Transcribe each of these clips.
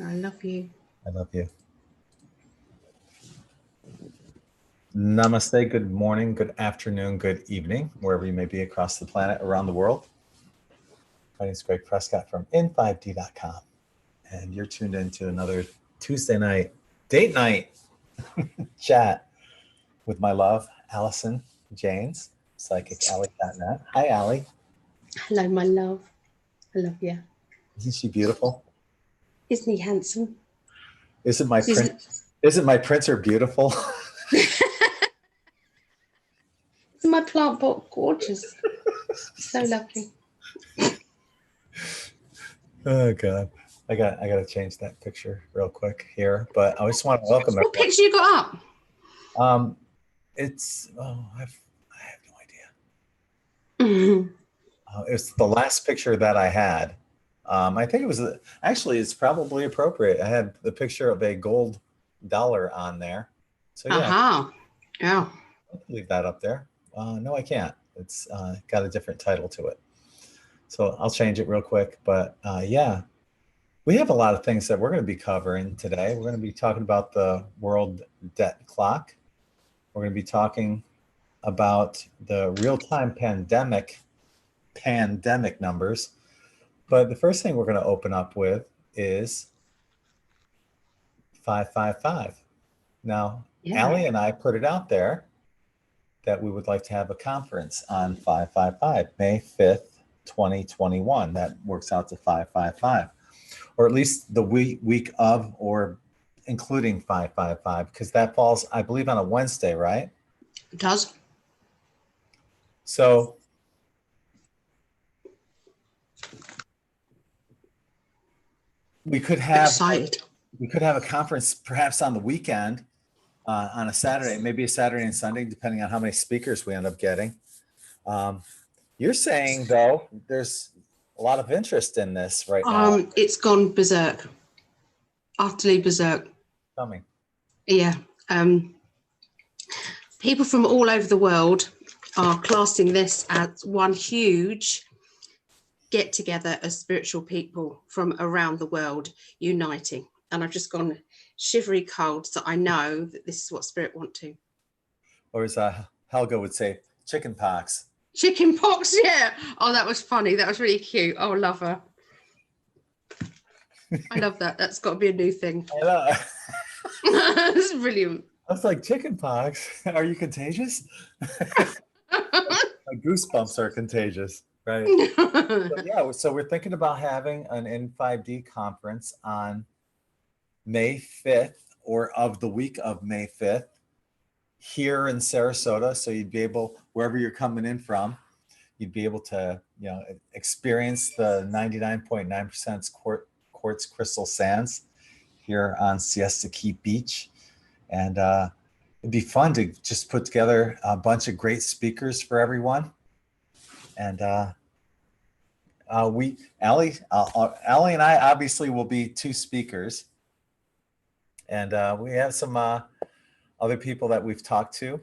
I love you. I love you. Namaste, good morning, good afternoon, good evening, wherever you may be across the planet, around the world. My name is Gregg Prescott from in5d.com, and you're tuned into another Tuesday night, date night chat with my love, Alison Janes, psychically.net. Hi, Allie. Hello, my love. I love you. Isn't she beautiful? Isn't he handsome? Isn't my printer beautiful? Isn't my plant pot gorgeous? So lovely. Oh God, I got to change that picture real quick here. But I just want to welcome What picture you got up? It's I have no idea. It's the last picture that I had. I think it was actually it's probably appropriate. I had the picture of a gold dollar on there. So yeah, yeah. I'll leave that up there. No, I can't. It's got a different title to it. So I'll change it real quick. But yeah, we have a lot of things that we're going to be covering today. We're going to be talking about the world debt clock. We're going to be talking about the real-time pandemic numbers. But the first thing we're going to open up with is 555. Now, Allie and I put it out there that we would like to have a conference on 555, May 5th, 2021. That works out to 555, or at least the week of, or including 555, because that falls, I believe, on a Wednesday, right? It does. So we could have a conference perhaps on the weekend, on a Saturday, maybe a Saturday and Sunday, depending on how many speakers we end up getting. You're saying, though, there's a lot of interest in this right now. It's gone berserk, utterly berserk. Coming. Yeah. People from all over the world are classing this as one huge get together of spiritual people from around the world uniting. And I've just gone shivery cold, so I know that this is what Spirit want to. Or as Helga would say, chicken pox. Chicken pox, yeah. Oh, that was funny. That was really cute. Oh, love her. I love that. That's got to be a new thing. I know. That's brilliant. I was like, chicken pox? Are you contagious? My goosebumps are contagious, right? So we're thinking about having an N5D conference on May 5th, or of the week of May 5th, here in Sarasota. So you'd be able, wherever you're coming in from, you'd be able to, experience the 99.9% quartz crystal sands here on Siesta Key Beach. And it'd be fun to just put together a bunch of great speakers for everyone. And Allie and I obviously will be two speakers. And we have some other people that we've talked to,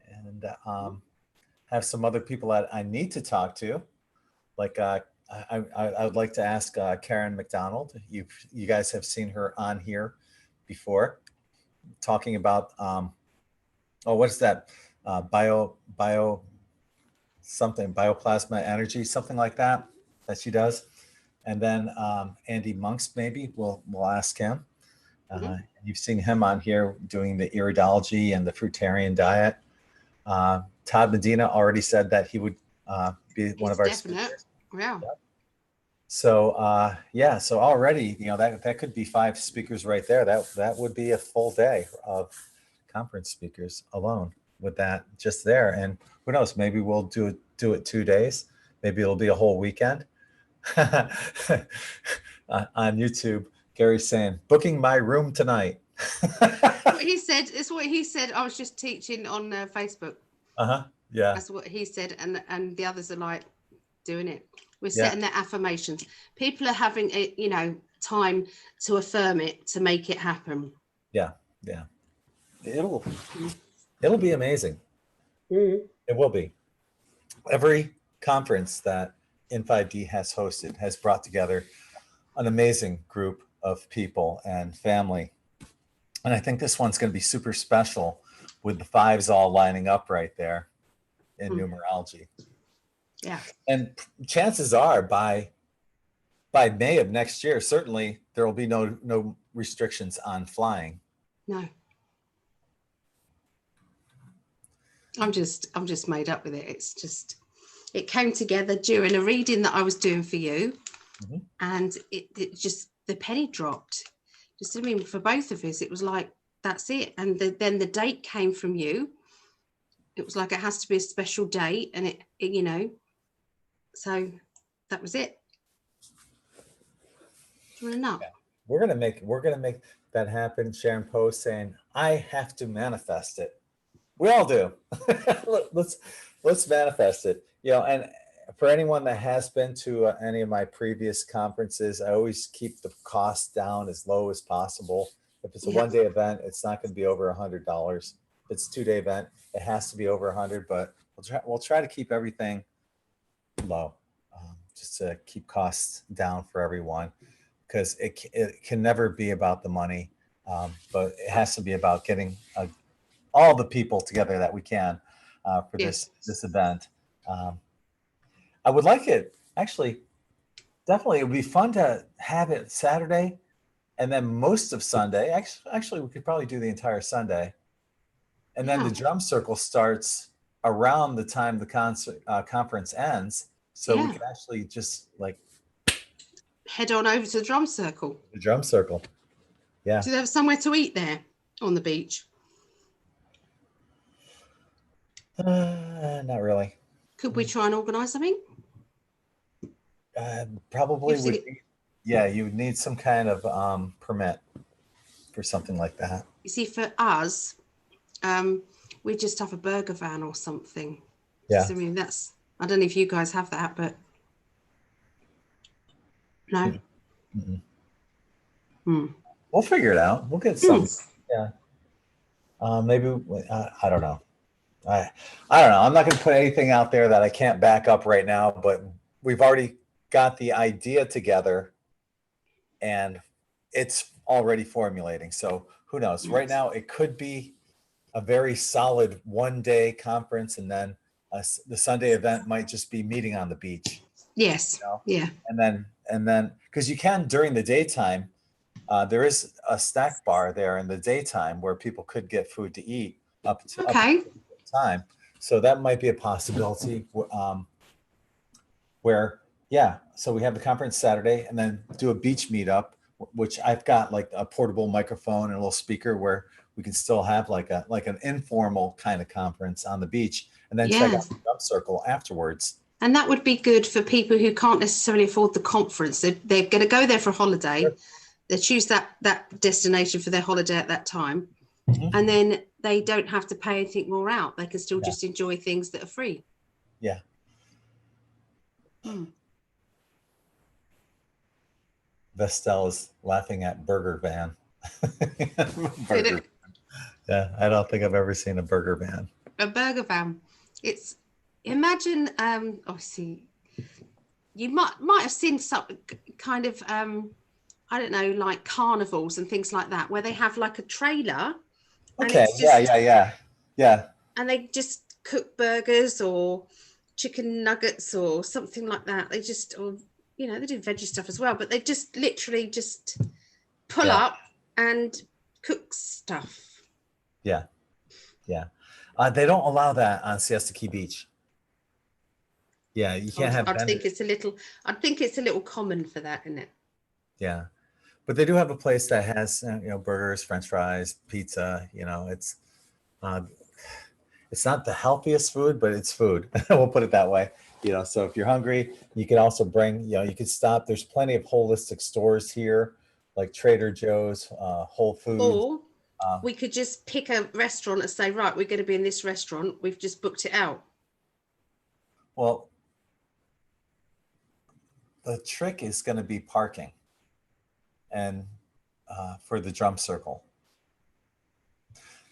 and have some other people that I need to talk to. Like I would like to ask Karen McDonald. You guys have seen her on here before, talking about what is that? Bioplasma energy, something like that she does. And then Andy Monks, maybe we'll ask him. You've seen him on here doing the iridology and the fruitarian diet. Todd Medina already said that he would be one of our speakers. Yeah. So so already, that could be 5 speakers right there. That would be a full day of conference speakers alone with that just there. And who knows, maybe we'll do it 2 days. Maybe it'll be a whole weekend. On YouTube, Gary's saying, booking my room tonight. It's what he said. I was just teaching on Facebook. Yeah. That's what he said. And the others are like doing it. We're setting their affirmations. People are having time to affirm it, to make it happen. Yeah. It'll be amazing. Mm-hmm. It will be. Every conference that N5D has hosted has brought together an amazing group of people and family. And I think this one's going to be super special with the fives all lining up right there in numerology. Yeah. And chances are by May of next year, certainly there will be no restrictions on flying. No. I'm just made up with it. It's just, it came together during a reading that I was doing for you. Mm-hmm. And it just, the penny dropped. Just, I mean, for both of us, it was like, that's it. And then the date came from you. It was like, it has to be a special date. And it you know, so that was it. Do you want to know? Yeah. We're gonna make that happen. Sharon Post saying, I have to manifest it. We all do. let's manifest it. You know, and for anyone that has been to any of my previous conferences, I always keep the cost down as low as possible. If it's a one-day event, it's not going to be over $100. If it's a 2-day event, it has to be over 100. But we'll try to keep everything low, just to keep costs down for everyone, because it can never be about the money, but it has to be about getting all the people together that we can for this event. I would like it, actually, definitely, it would be fun to have it Saturday and then most of Sunday. Actually, we could probably do the entire Sunday. And then the drum circle starts around the time the conference ends. So we could actually just like head on over to the drum circle. The drum circle. Yeah. Do they have somewhere to eat there on the beach? Not really. Could we try and organise something? Probably would. Yeah, you would need some kind of permit for something like that. You see, for us, we just have a burger van or something. Yeah. So, I mean, I don't know if you guys have that, but no. We'll figure it out. We'll get something. Yeah. Maybe I don't know. I don't know. I'm not going to put anything out there that I can't back up right now, but we've already got the idea together and it's already formulating. So who knows? Right now, it could be a very solid one-day conference, and then the Sunday event might just be meeting on the beach. Yes. You know? Yeah. And then because you can during the daytime, there is a snack bar there in the daytime where people could get food to eat up to time. So that might be a possibility. So we have the conference Saturday and then do a beach meetup, which I've got like a portable microphone and a little speaker where we can still have like an informal kind of conference on the beach, and then check out the drum circle afterwards. And that would be good for people who can't necessarily afford the conference. They're going to go there for a holiday. Sure. They choose that destination for their holiday at that time. And then they don't have to pay anything more out. They can still just enjoy things that are free. Yeah. Vestel is laughing at burger van. Yeah, I don't think I've ever seen a burger van. A burger van. It's, imagine, obviously, you might have seen some kind of, I don't know, like carnivals and things like that, where they have like a trailer. Okay, yeah. And they just cook burgers or chicken nuggets or something like that. They just, or, you know, they do veggie stuff as well, but they just literally just pull up and cook stuff. Yeah. They don't allow that on Siesta Key Beach. Yeah, you can't have. I think it's a little common for that, isn't it? Yeah, but they do have a place that has burgers, French fries, pizza. You know, it's not the healthiest food, but it's food. We'll put it that way. You know, so if you're hungry, you can also bring. You can stop. There's plenty of holistic stores here, like Trader Joe's, Whole Foods. Or we could just pick a restaurant and say, right, we're going to be in this restaurant. We've just booked it out. Well, the trick is going to be parking, and for the drum circle,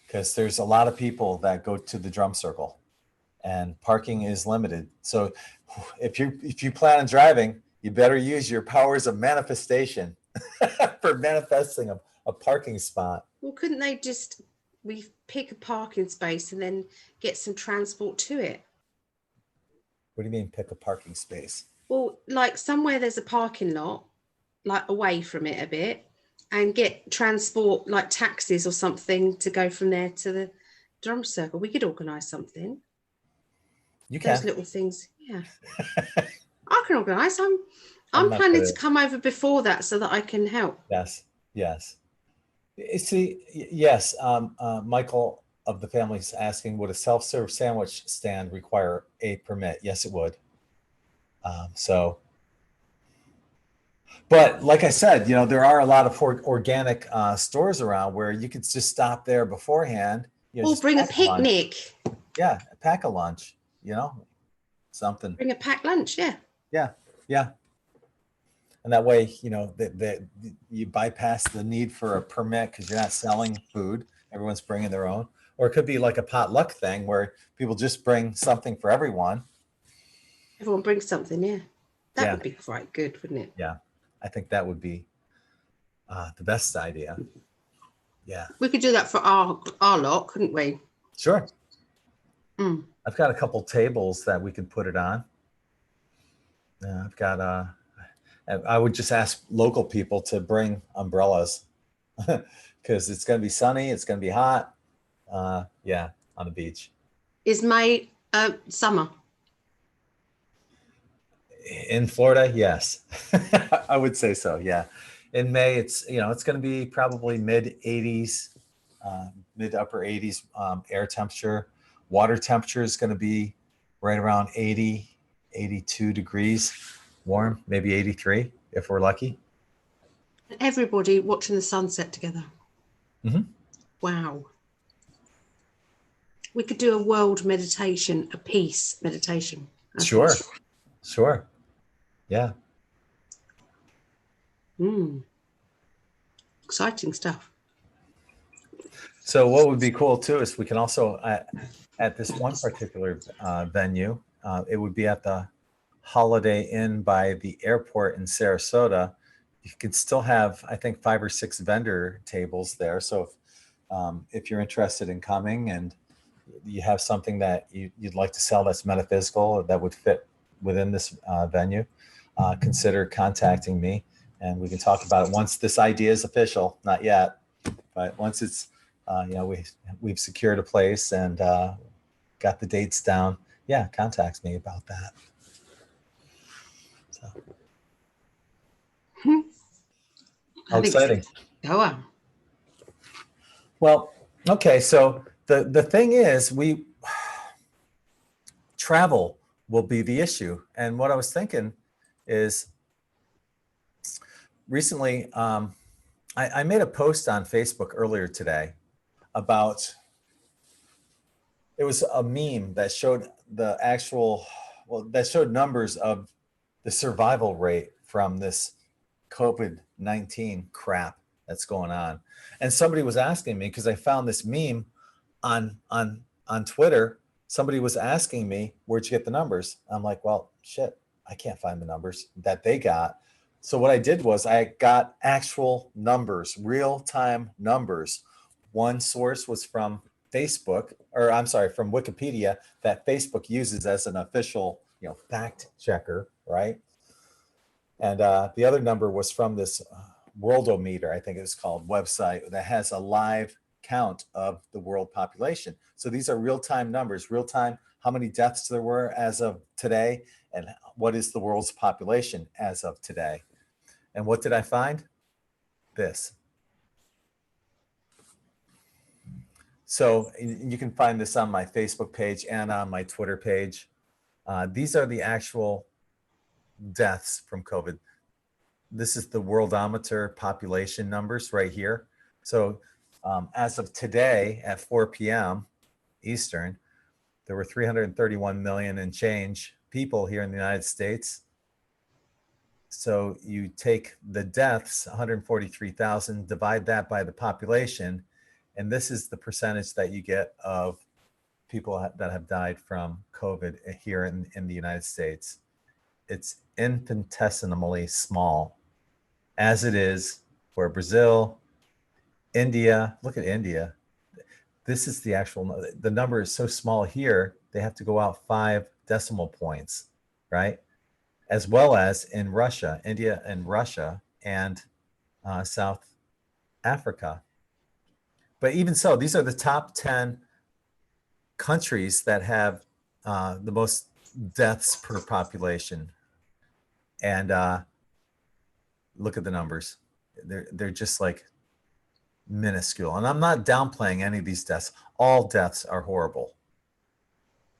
because there's a lot of people that go to the drum circle, and parking is limited. So, if you plan on driving, you better use your powers of manifestation for manifesting a parking spot. Well, couldn't they just we pick a parking space and then get some transport to it? What do you mean pick a parking space? Well, like somewhere there's a parking lot, like away from it a bit, and get transport like taxis or something to go from there to the drum circle. We could organise something. You Those can. little things, yeah. I can organise. I'm I'm not planning good to at- come over before that so that I can help. Yes, yes. See, yes, Michael of the family's asking, would a self-serve sandwich stand require a permit? Yes, it would. So, but like I said, you know, there are a lot of organic stores around where you could just stop there beforehand. You know, Or just bring a pack lunch. picnic. Yeah, pack a lunch, you know, something. Bring a packed lunch, yeah. Yeah, yeah. And that way, you know, that you bypass the need for a permit because you're not selling food. Everyone's bringing their own. Or it could be like a potluck thing where people just bring something for everyone. Everyone brings something, yeah. That Yeah. would be quite good, wouldn't it? Yeah, I think that would be the best idea. Yeah, We could do that for our lot, couldn't we? sure. Mm. I've got a couple tables that we could put it on. I've got I would just ask local people to bring umbrellas because it's going to be sunny. It's going to be hot. Yeah, on the beach. Is May summer? In Florida, yes. I would say so. Yeah. In May, it's, you know, it's going to be probably mid 80s, mid upper 80s air temperature. Water temperature is going to be right around 80, 82 degrees warm, maybe 83 if we're lucky. Everybody watching the sunset together. Mm-hmm. Wow. We could do a world meditation, a peace meditation. Sure. Sure. Yeah. Exciting stuff. So what would be cool too is we can also at this one particular venue, it would be at the Holiday Inn by the airport in Sarasota. You could still have, I think, 5 or 6 vendor tables there. So if you're interested in coming and you have something that you'd like to sell that's metaphysical or that would fit within this venue, consider contacting me and we can talk about it once this idea is official. Not yet, but once it's you know, we've secured a place and got the dates down. Yeah, contacts me about that. So. How exciting! Oh wow. Well, okay. So the thing is, travel will be the issue, and what I was thinking is recently I made a post on Facebook earlier today about, it was a meme that showed the actual, well, that showed numbers of the survival rate from this COVID-19 crap that's going on. And somebody was asking me, because I found this meme on Twitter, somebody was asking me, where'd you get the numbers? I'm like, well, shit, I can't find the numbers that they got. So what I did was I got actual numbers, real-time numbers. One source was from Facebook, or I'm sorry, from Wikipedia, that Facebook uses as an official, you know, fact checker, right? And the other number was from this Worldometer, I think it's called, website that has a live count of the world population. So these are real-time numbers, real-time, how many deaths there were as of today, and what is the world's population as of today. And what did I find? This. So you can find this on my Facebook page and on my Twitter page. These are the actual deaths from COVID. This is the Worldometer population numbers right here. So as of today at 4 p.m. Eastern, there were 331 million and change people here in the United States. So you take the deaths, 143,000, divide that by the population, and this is the percentage that you get of people that have died from COVID here in the United States. It's infinitesimally small. as it is for Brazil, India. Look at India. This is the actual, the number is so small here, they have to go out 5 decimal points, right? As well as in Russia, India and Russia, and South Africa. But even so, these are the top 10 countries that have the most deaths per population. And look at the numbers. They're just like minuscule. And I'm not downplaying any of these deaths. All deaths are horrible.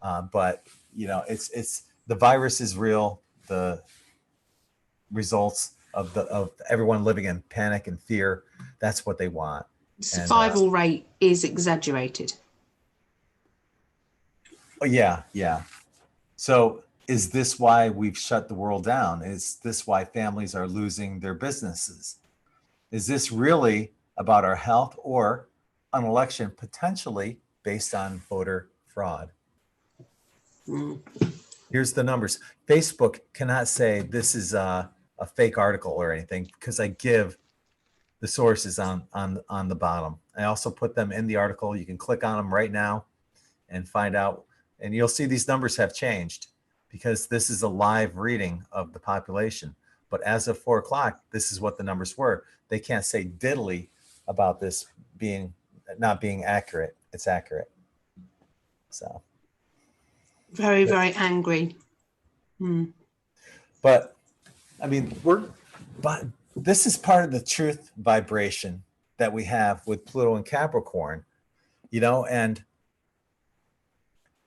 But you know, it's the virus is real. The results of everyone living in panic and fear, that's what they want. Survival rate is exaggerated. Oh, yeah. So is this why we've shut the world down? Is this why families are losing their businesses? Is this really about our health or an election potentially based on voter fraud? Here's the numbers. Facebook cannot say this is a fake article or anything because I give the sources on the bottom. I also put them in the article. You can click on them right now and find out. And you'll see these numbers have changed because this is a live reading of the population. But as of 4 o'clock, this is what the numbers were. They can't say diddly about this not being accurate. It's accurate. So very, very angry. But I mean, but this is part of the truth vibration that we have with Pluto and Capricorn, you know, and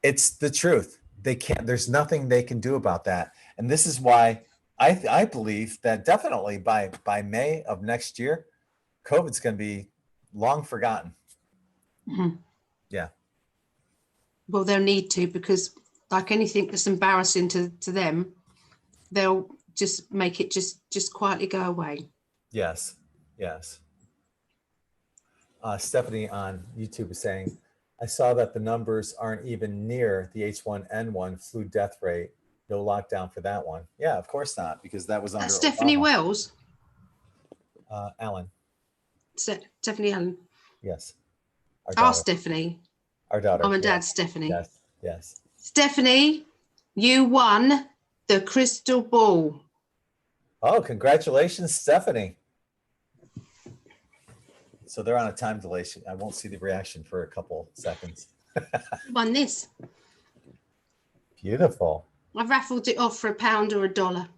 it's the truth. There's nothing they can do about that. And this is why I believe that definitely by May of next year, COVID's going to be long forgotten. Mm-hmm. Yeah. Well, they'll need to, because like anything that's embarrassing to them, they'll just make it just quietly go away. Yes. Stephanie on YouTube is saying, I saw that the numbers aren't even near the H1N1 flu death rate. No lockdown for that one. Yeah, of course not, because that was under Stephanie Obama. Wells. Alan. Stephanie Allen. Yes. Our Stephanie. Our daughter. Mom and Dad, Stephanie. Yes. Stephanie, you won the crystal ball. Oh, congratulations, Stephanie. So they're on a time delay. I won't see the reaction for a couple seconds. Won this. Beautiful. I've raffled it off for £1 or $1.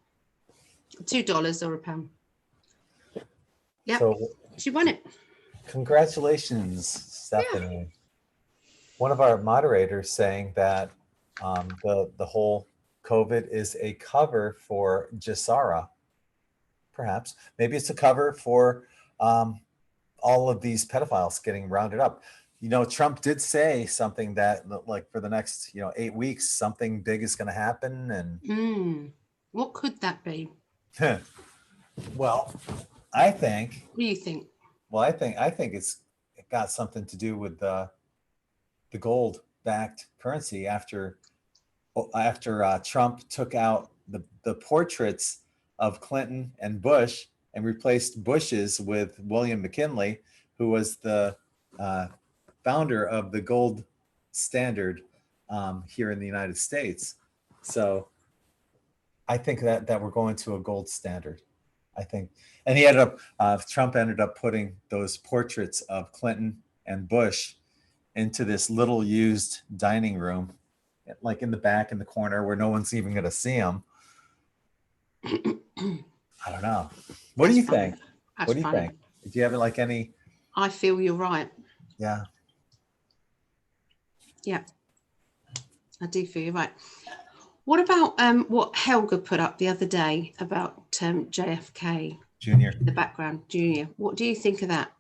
$2 or £1. Yep, so, she won it. Congratulations, Stephanie. Yeah. One of our moderators saying that the whole COVID is a cover for Gisara. Perhaps. Maybe it's a cover for all of these pedophiles getting rounded up. You know, Trump did say something that, like, for the next 8 weeks, something big is going to happen. And what could that be? Well, I think. What do you think? Well, I think it got something to do with the gold-backed currency after Trump took out the portraits of Clinton and Bush and replaced Bush's with William McKinley, who was the founder of the gold standard here in the United States. So I think that we're going to a gold standard. I think, and Trump ended up putting those portraits of Clinton and Bush into this little used dining room, like in the back in the corner where no one's even going to see them. I don't know. What do you think? What do you think? Do you have like any? I feel you're right. Yeah. Yeah. I do feel you're right. What about what Helga put up the other day about JFK Jr. in the background, Junior? What do you think of that?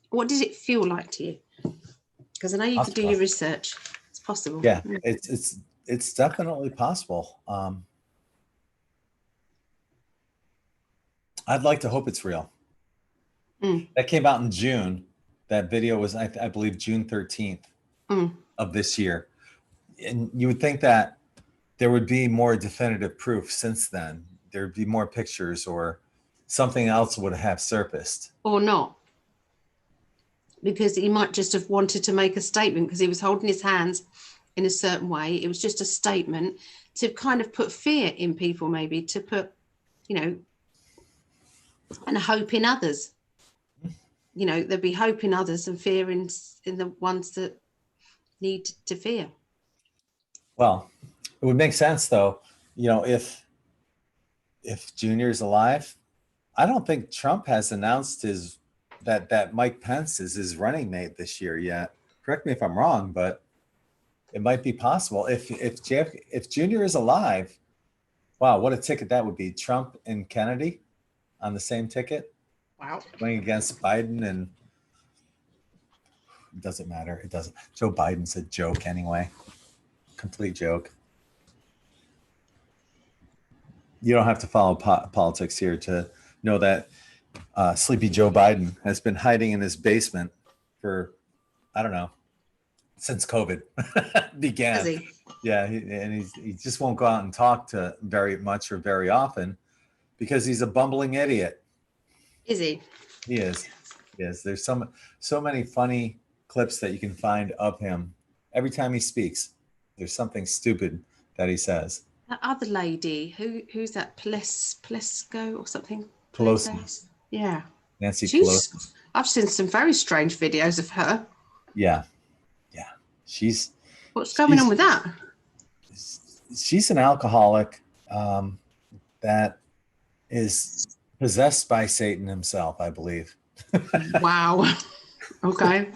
What does it feel like to you? Because I know you could do your research. It's possible. Yeah, it's definitely possible. I'd like to hope it's real. That came out in June. That video was, I believe, June 13th of this year. And you would think that there would be more definitive proof since then. There'd be more pictures or something else would have surfaced. Or not. Because he might just have wanted to make a statement because he was holding his hands in a certain way. It was just a statement to kind of put fear in people, maybe to put, you know, and hope in others. You know, there'd be hope in others and fear in the ones that need to fear. Well, it would make sense though, you know, if Junior is alive, I don't think Trump has announced that Mike Pence is his running mate this year yet. Correct me if I'm wrong, but it might be possible. If Junior is alive, wow, what a ticket that would be. Trump and Kennedy on the same ticket. Wow. Going against Biden, and it doesn't matter. It doesn't. Joe Biden's a joke anyway. Complete joke. You don't have to follow politics here to know that Sleepy Joe Biden has been hiding in his basement for, I don't know, since COVID began. Is he? Yeah, he just won't go out and talk to very much or very often because he's a bumbling idiot. Is he? He is. Yes, there's so many funny clips that you can find of him. Every time he speaks, there's something stupid that he says. That other lady, who's that? Plesko or something? Pelosi. Yeah. Nancy Pelosi. I've seen some very strange videos of her. Yeah. What's going on with that? She's an alcoholic that is possessed by Satan himself, I believe. Wow. Okay.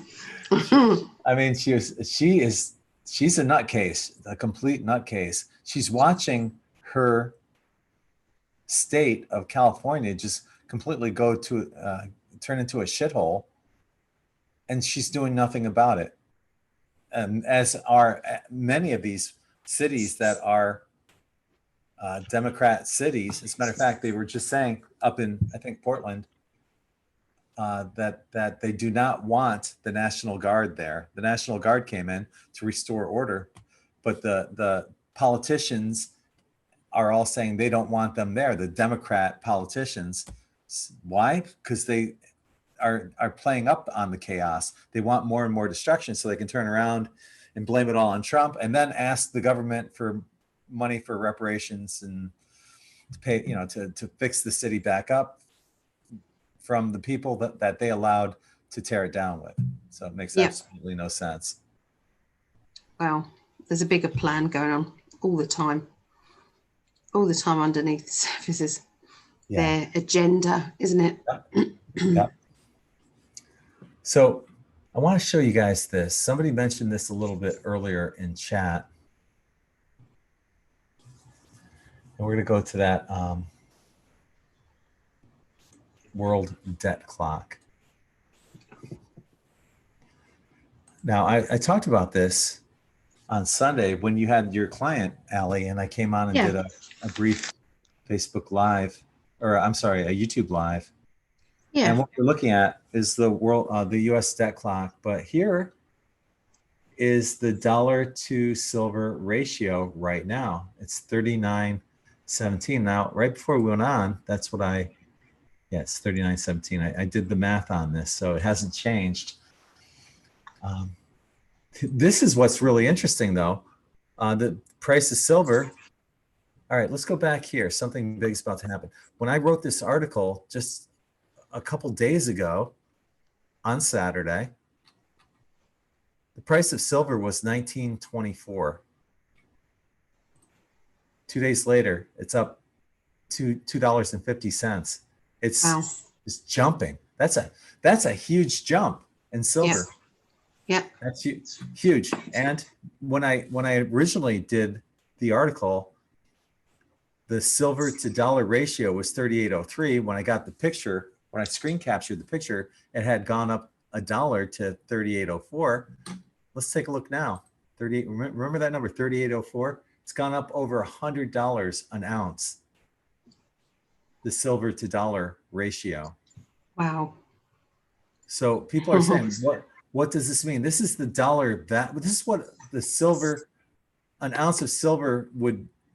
I mean, she's a nutcase, a complete nutcase. She's watching her state of California just completely go to turn into a shithole, and she's doing nothing about it. And as are many of these cities that are Democrat cities. As a matter of fact, they were just saying up in, I think, Portland, that they do not want the National Guard there. The National Guard came in to restore order, but the politicians are all saying they don't want them there. The Democrat politicians. Why? Because they are playing up on the chaos. They want more and more destruction so they can turn around and blame it all on Trump and then ask the government for money for reparations and to pay, to fix the city back up from the people that they allowed to tear it down with. So it makes absolutely no sense. Well, there's a bigger plan going on all the time underneath the surfaces. Yeah. Their agenda, isn't it? Yeah. So I want to show you guys this. Somebody mentioned this a little bit earlier in chat. And we're going to go to that world debt clock. Now, I talked about this on Sunday when you had your client, Allie, and I came on and did a brief Facebook Live, or I'm sorry, a YouTube Live. Yeah. And what we're looking at is the U.S. debt clock. But here is the dollar to silver ratio right now. It's 39.17. Now, right before we went on, that's what it's 39.17. I did the math on this, so it hasn't changed. This is what's really interesting, though. The price of silver. All right, let's go back here. Something big is about to happen. When I wrote this article just a couple days ago on Saturday, the price of silver was $19.24. 2 days later, it's up to $2.50. It's jumping. That's a huge jump in silver. Yeah. That's huge. And when I originally did the article, the silver to dollar ratio was 38.03. When I got the picture, when I screen captured the picture, it had gone up $1 to 38.04. Let's take a look now. Remember that number, 38.04? It's gone up over $100 an ounce. The silver to dollar ratio. Wow. So people are saying, what does this mean? This is the dollar this is what the silver, an ounce of silver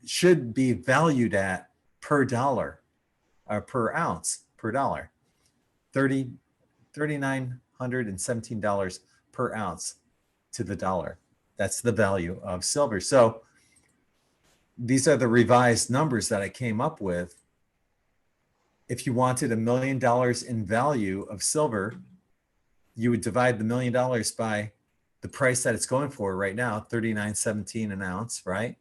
should be valued at per dollar or per ounce. per dollar. $3,917 per ounce to the dollar. That's the value of silver. So these are the revised numbers that I came up with. If you wanted $1 million in value of silver, you would divide the $1 million by the price that it's going for right now, $39.17 an ounce, right?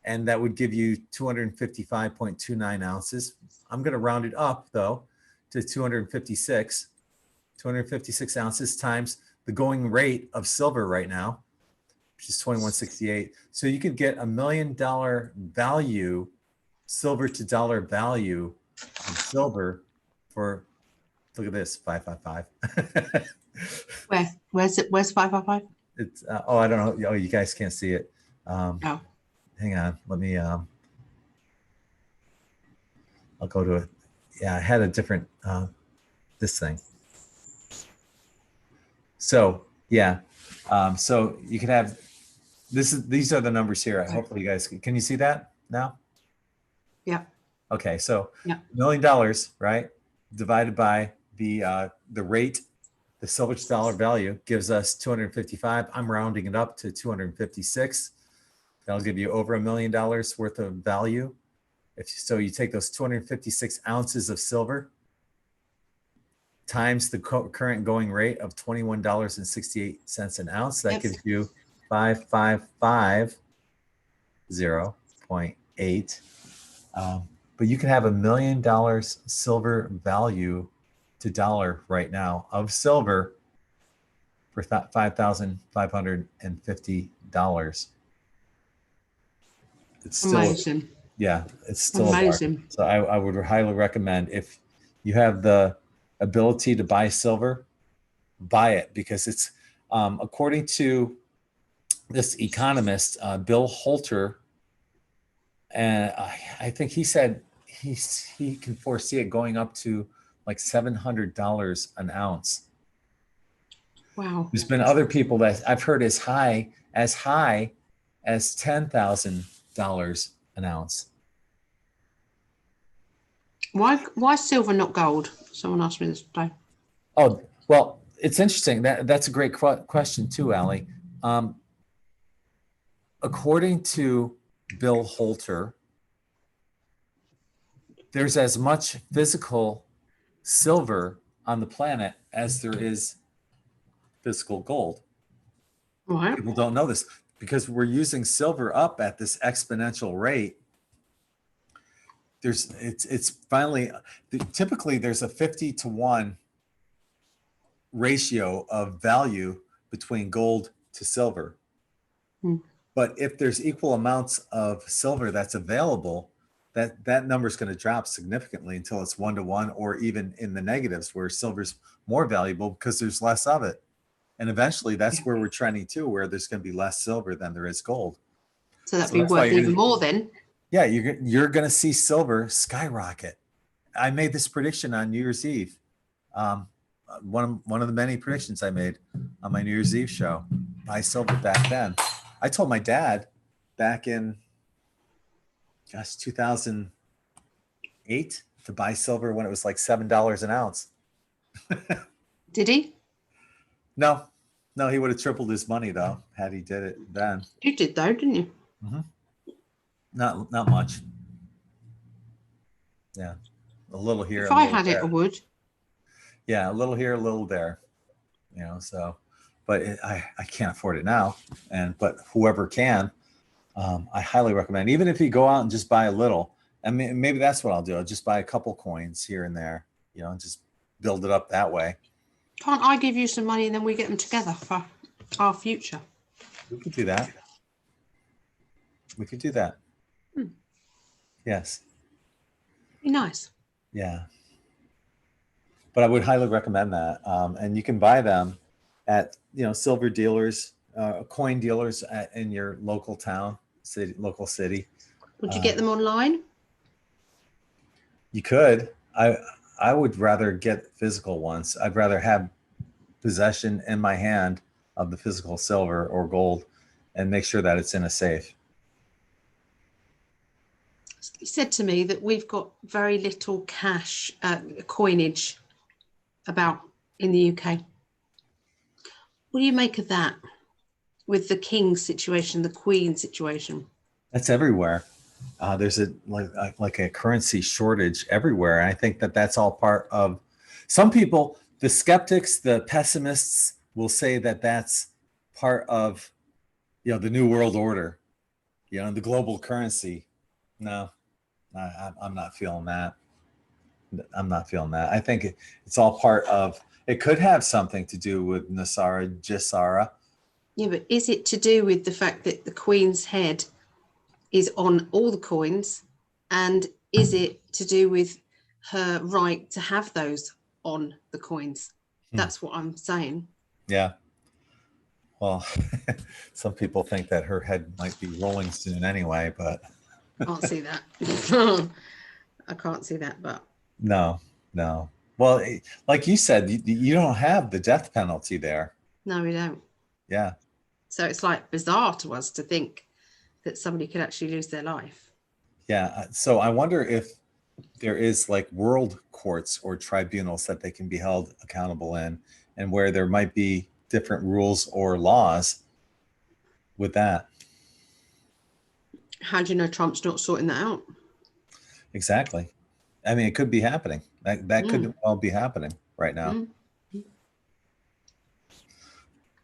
And that would give you 255.29 ounces. I'm going to round it up though to 256 ounces times the going rate of silver right now, which is 21.68. So you could get $1 million value, silver to dollar value of silver for, look at this, 555. Where's it? Where's 555? It's oh, I don't know. Oh, you guys can't see it. Oh, Hang on, let me I'll go to it. Yeah, I had a different this thing. So yeah, so you can have these are the numbers here. Hopefully you guys can you see that now? yeah. Okay, so Yeah. $1 million, right, divided by the rate, the silver to dollar value gives us 255. I'm rounding it up to 256. That'll give you over $1 million worth of value. So you take those 256 ounces of silver times the current going rate of $21.68 an ounce. That gives you 5,550.8. But you can have $1 million silver value to dollar right now of silver for $5,550. It's still Amazing. Yeah, it's still amazing. So I would highly recommend, if you have the ability to buy silver, buy it, because it's according to this economist, Bill Holter, and I think he said he can foresee it going up to like $700 an ounce. Wow. There's been other people that I've heard as high as $10,000 an ounce. Why silver, not gold? Someone asked me this today. Oh, well, it's interesting. That's a great question too, Allie. According to Bill Holter, there's as much physical silver on the planet as there is physical gold. Right. People don't know this because we're using silver up at this exponential rate. It's finally, typically there's a 50-to-1 ratio of value between gold to silver. But if there's equal amounts of silver that's available, that number is going to drop significantly until it's 1-to-1, or even in the negatives where silver's more valuable because there's less of it. And eventually that's where we're trending to, where there's going to be less silver than there is gold. So that'd be worth even more then. Yeah, you're going to see silver skyrocket. I made this prediction on New Year's Eve. One of the many predictions I made on my New Year's Eve show. Buy silver back then. I told my dad back in 2008 to buy silver when it was like $7 an ounce. Did he? No, he would have tripled his money though had he did it then. You did though, didn't you? Mm-hmm. Not much. Yeah, a little here. If I had it, I would. Yeah, a little here, a little there. You know, so, but I can't afford it now. But whoever can, I highly recommend. Even if you go out and just buy a little, I mean, maybe that's what I'll do. I'll just buy a couple coins here and there. You know, and just build it up that way. Can't I give you some money and then we get them together for our future? We could do that. Yes. Be nice. Yeah. But I would highly recommend that. And you can buy them at, silver dealers, coin dealers in your local town, local city. Would you get them online? You could. I would rather get physical ones. I'd rather have possession in my hand of the physical silver or gold and make sure that it's in a safe. He said to me that we've got very little cash coinage about in the UK. What do you make of that with the King's situation, the Queen's situation? That's everywhere. There's like a currency shortage everywhere. And I think that that's all part of some people, the skeptics, the pessimists will say that that's part of, the new world order, the global currency. No, I'm not feeling that. I'm not feeling that. I think it's all part of, it could have something to do with Nasara Jisara. Yeah, but is it to do with the fact that the Queen's head is on all the coins, and is it to do with her right to have those on the coins? That's what I'm saying. Yeah. Well, some people think that her head might be rolling soon anyway, but I can't see that. I can't see that, but no. Well, like you said, you don't have the death penalty there. no, we don't. Yeah. So it's like bizarre to us to think that somebody could actually lose their life. Yeah. So I wonder if there is like world courts or tribunals that they can be held accountable in, and where there might be different rules or laws with that. How do you know Trump's not sorting that out? Exactly. I mean, it could be happening. That could all be happening right now.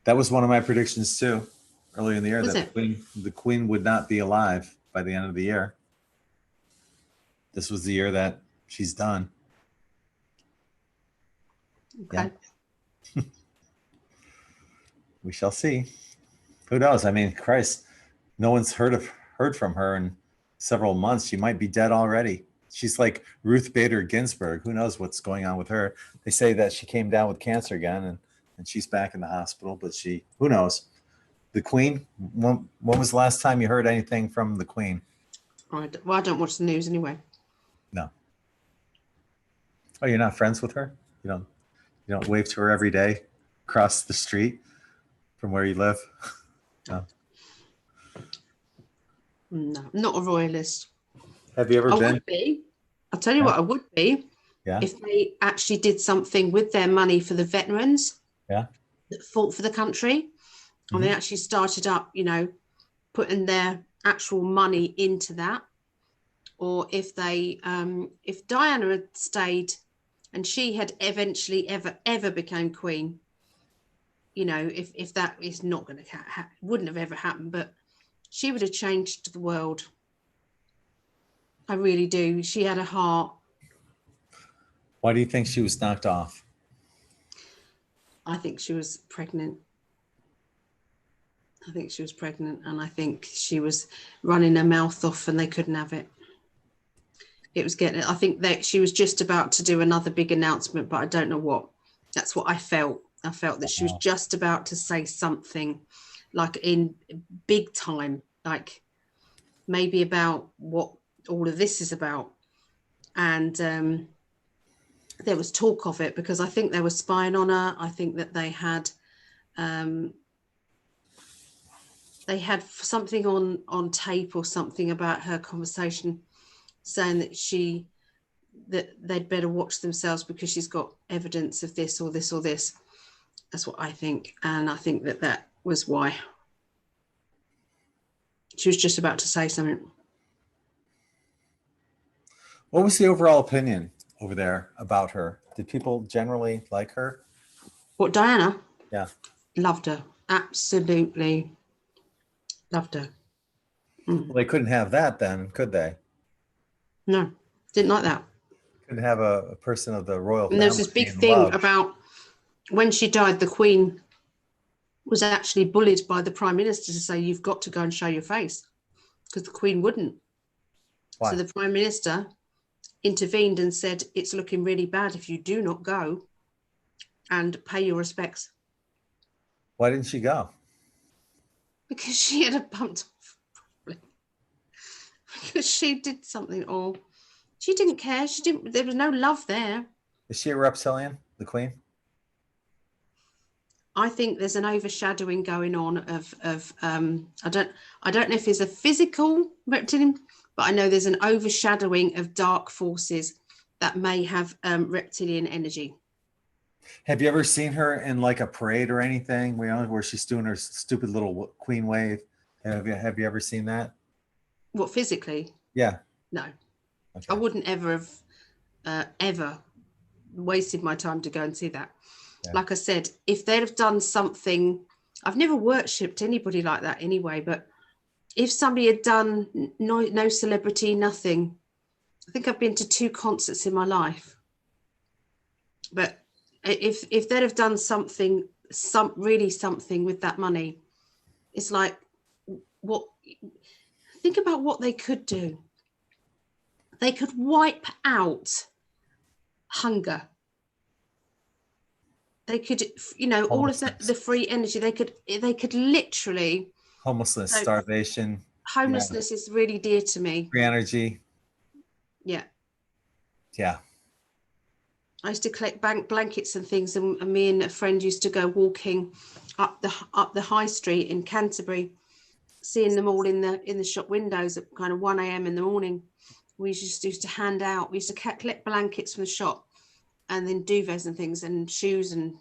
That was one of my predictions too, earlier in the year, that the Queen would not be alive by the end of the year. This was the year that she's done. Okay. Yeah. We shall see. Who knows? I mean, Christ, no one's heard from her in several months. She might be dead already. She's like Ruth Bader Ginsburg. Who knows what's going on with her? They say that she came down with cancer again, and she's back in the hospital, but who knows? The Queen, when was the last time you heard anything from the Queen? I don't watch the news anyway. No. Oh, you're not friends with her? You don't wave to her every day across the street from where you live? No. No, not a royalist. Have you ever been? I would be. I'll tell you what I would be. Yeah. If they actually did something with their money for the veterans that fought for the country, and they actually started up, putting their actual money into that. Or if they, if Diana had stayed and she had eventually ever became queen, if that is not going to wouldn't have ever happened, but she would have changed the world. I really do. She had a heart. Why do you think she was knocked off? I think she was pregnant. And I think she was running her mouth off and they couldn't have it. I think that she was just about to do another big announcement, but I don't know what. That's what I felt. I felt that she was just about to say something like in big time, like maybe about what all of this is about. And there was talk of it because I think they were spying on her. I think that they had something on tape or something about her conversation, saying that they'd better watch themselves because she's got evidence of this or this or this. That's what I think. And I think that was why. She was just about to say something. What was the overall opinion over there about her? Did people generally like her? What, Diana? Yeah. Loved her. Absolutely loved her. Well, they couldn't have that then, could they? No, didn't like that. Couldn't have a person of the royal family. And there's this big thing about when she died, the Queen was actually bullied by the Prime Minister to say, you've got to go and show your face, because the Queen wouldn't. Why? So the Prime Minister intervened and said, it's looking really bad if you do not go and pay your respects. Why didn't she go? Because she had a bumped off, probably. Because she did something, or she didn't care. There was no love there. Is she a reptilian, the Queen? I think there's an overshadowing going on of I don't know if it's a physical reptilian, but I know there's an overshadowing of dark forces that may have reptilian energy. Have you ever seen her in like a parade or anything where she's doing her stupid little queen wave? Have you ever seen that? What, physically? Yeah. No. Okay. I wouldn't ever have ever wasted my time to go and see that. Yeah. Like I said, if they'd have done something, I've never worshipped anybody like that anyway, but if somebody had done no celebrity, nothing, I think I've been to 2 concerts in my life. But if they'd have done something with that money, it's like, think about what they could do. They could wipe out hunger. They could, all of the free energy. They could literally. Homelessness, starvation. Homelessness is really dear to me. Free energy. Yeah. Yeah. I used to collect blankets and things, and me and a friend used to go walking up the high street in Canterbury, seeing them all in the shop windows at kind of 1 a.m. in the morning. We just used to hand out. We used to collect blankets from the shop, and then duvets and things, and shoes and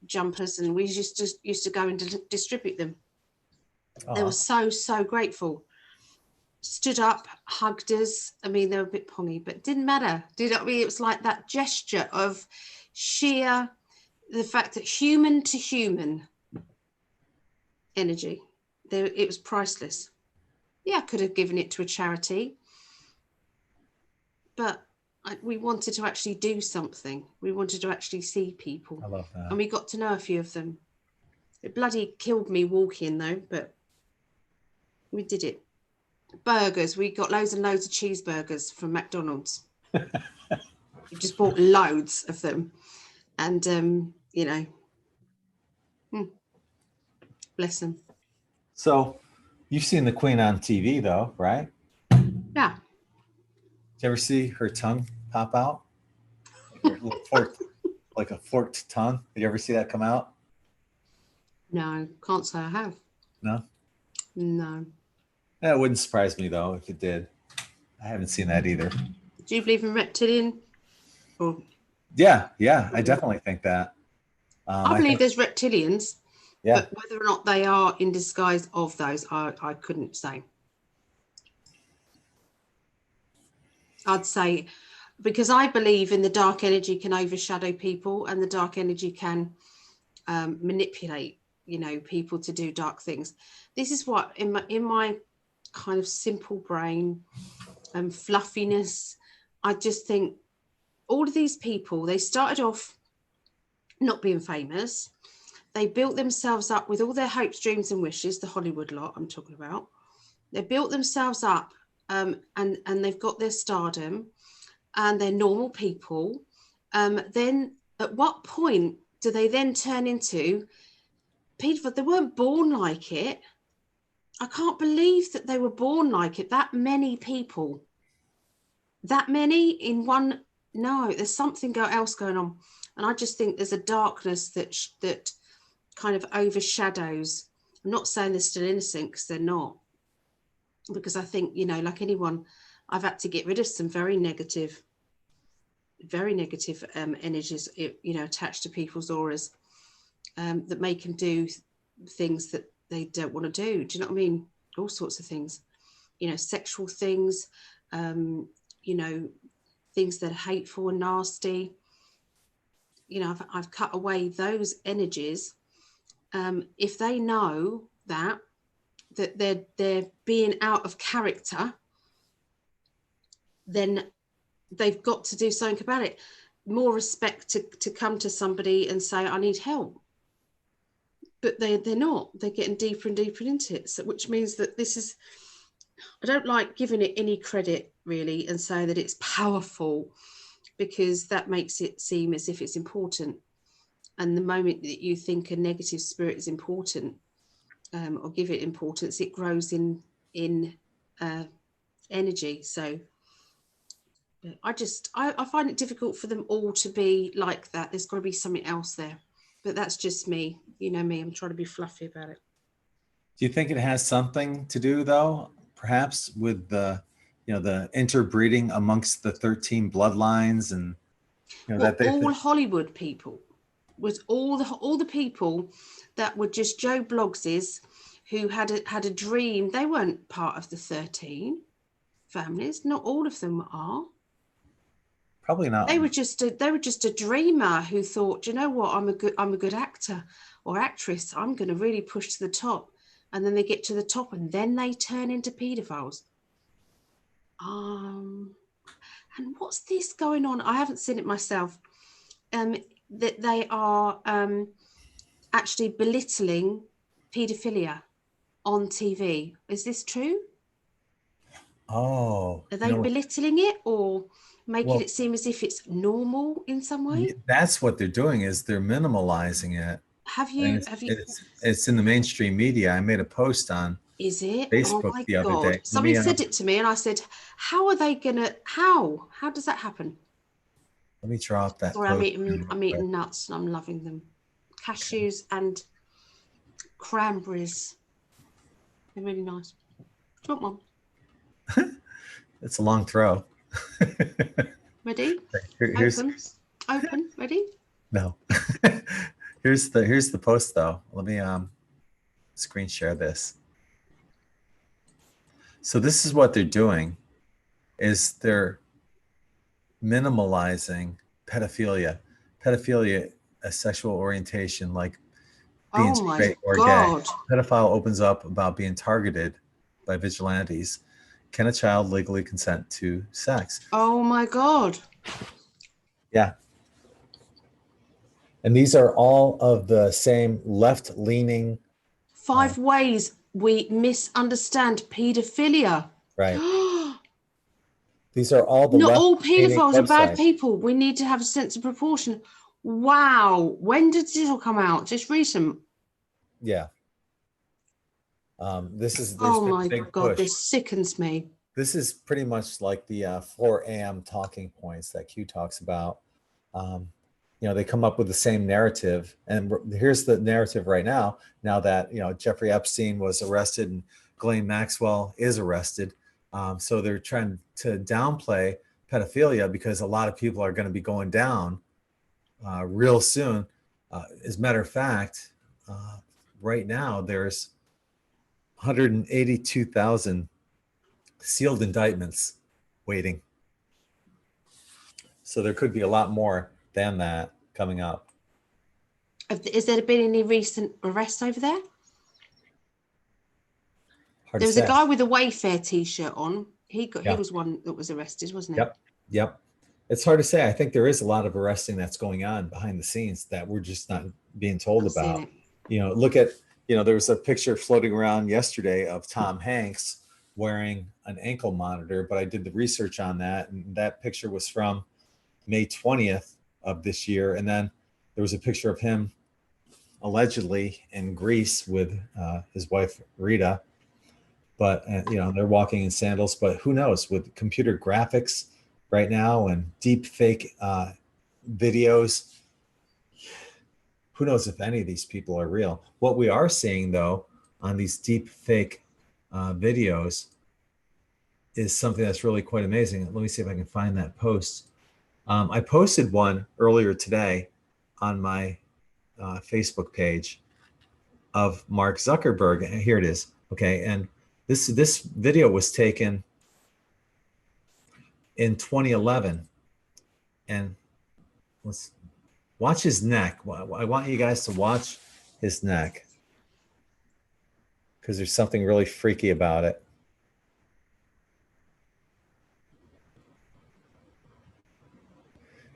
jumpers, and we just used to go and distribute them. Aww. They were so grateful. Stood up, hugged us. I mean, they were a bit pongy, but it didn't matter. Did it? It was like that gesture of sheer the fact that human to human energy. It was priceless. Yeah, I could have given it to a charity, but we wanted to actually do something. We wanted to actually see people. I love that. And we got to know a few of them. It bloody killed me walking though, but we did it. Burgers, we got loads and loads of cheeseburgers from McDonald's. We just bought loads of them, and bless them. So you've seen the Queen on TV though, right? Yeah. Did you ever see her tongue pop out? Like a forked tongue? Did you ever see that come out? No, can't say I have. No? No. That wouldn't surprise me though if it did. I haven't seen that either. Do you believe in reptilian? Or... Yeah, I definitely think that. I believe there's reptilians, yeah. But whether or not they are in disguise of those, I couldn't say. I'd say, because I believe in the dark energy can overshadow people, and the dark energy can manipulate, people to do dark things. This is what in my kind of simple brain and fluffiness, I just think all of these people, they started off not being famous. They built themselves up with all their hopes, dreams and wishes, the Hollywood lot I'm talking about. They built themselves up and they've got their stardom and they're normal people. Then at what point do they then turn into people? They weren't born like it. I can't believe that they were born like it. That many people, that many in one. No, there's something else going on. And I just think there's a darkness that kind of overshadows. I'm not saying they're still innocent, because they're not. Because I think, like anyone, I've had to get rid of some very negative energies, attached to people's auras, that make them do things that they don't want to do. Do you know what I mean? All sorts of things, sexual things, things that are hateful and nasty. I've cut away those energies. If they know that they're being out of character, then they've got to do something about it. More respect to come to somebody and say, I need help. But they're not. They're getting deeper and deeper into it. So, which means that I don't like giving it any credit really and saying that it's powerful, because that makes it seem as if it's important. And the moment that you think a negative spirit is important, or give it importance, it grows in energy. So I find it difficult for them all to be like that. There's got to be something else there. But that's just me. You know me, I'm trying to be fluffy about it. Do you think it has something to do, though, perhaps with the the interbreeding amongst the 13 bloodlines, and Well, all Hollywood people, was all the people that were just Joe Bloggses who had a dream. They weren't part of the 13 families. Not all of them are. Probably not. They were just a dreamer who thought, you know what, I'm a good actor or actress. I'm going to really push to the top. And then they get to the top and then they turn into paedophiles. And what's this going on? I haven't seen it myself. That they are actually belittling paedophilia on TV. Is this true? Oh, Are they belittling it or making it seem as if it's normal in some way? That's what they're doing, is they're minimalizing it. Have you? It's in the mainstream media. I made a post on Facebook the other day. Somebody said it to me and I said, how are they gonna, how does that happen? Let me draw up that. Sorry, I'm eating nuts and I'm loving them. Cashews and cranberries. They're really nice. Do you want one? It's a long throw. Ready? Open. Ready? No. Here's the post though. Let me screen share this. So this is what they're doing, is they're minimalizing pedophilia. Pedophilia, a sexual orientation like being straight or gay. Pedophile opens up about being targeted by vigilantes. Can a child legally consent to sex? Oh my God. Yeah. And these are all of the same left-leaning. 5 ways we misunderstand pedophilia. Right. These are all the not all pedophiles are bad people. We need to have a sense of proportion. Wow. When did this all come out? Just recent? Yeah. There's oh my big God, push. this sickens me. This is pretty much like the 4 a.m. talking points that Q talks about. They come up with the same narrative, and here's the narrative right now. Now that Jeffrey Epstein was arrested and Ghislaine Maxwell is arrested, so they're trying to downplay pedophilia because a lot of people are going to be going down real soon. As a matter of fact, right now there's 182,000 sealed indictments waiting. So there could be a lot more than that coming up. Has there been any recent arrests over there? There was a guy with a Wayfair t-shirt on. He was one that was arrested, wasn't he? Yep. It's hard to say. I think there is a lot of arresting that's going on behind the scenes that we're just not being told about. Look at, there was a picture floating around yesterday of Tom Hanks wearing an ankle monitor, but I did the research on that, and that picture was from May 20th of this year. And then there was a picture of him allegedly in Greece with his wife, Rita. But, they're walking in sandals, but who knows, with computer graphics right now and deep fake videos, who knows if any of these people are real. What we are seeing though, on these deep fake videos is something that's really quite amazing. Let me see if I can find that post. I posted one earlier today on my Facebook page of Mark Zuckerberg. And here it is. Okay. And this video was taken in 2011. And let's watch his neck. I want you guys to watch his neck because there's something really freaky about it.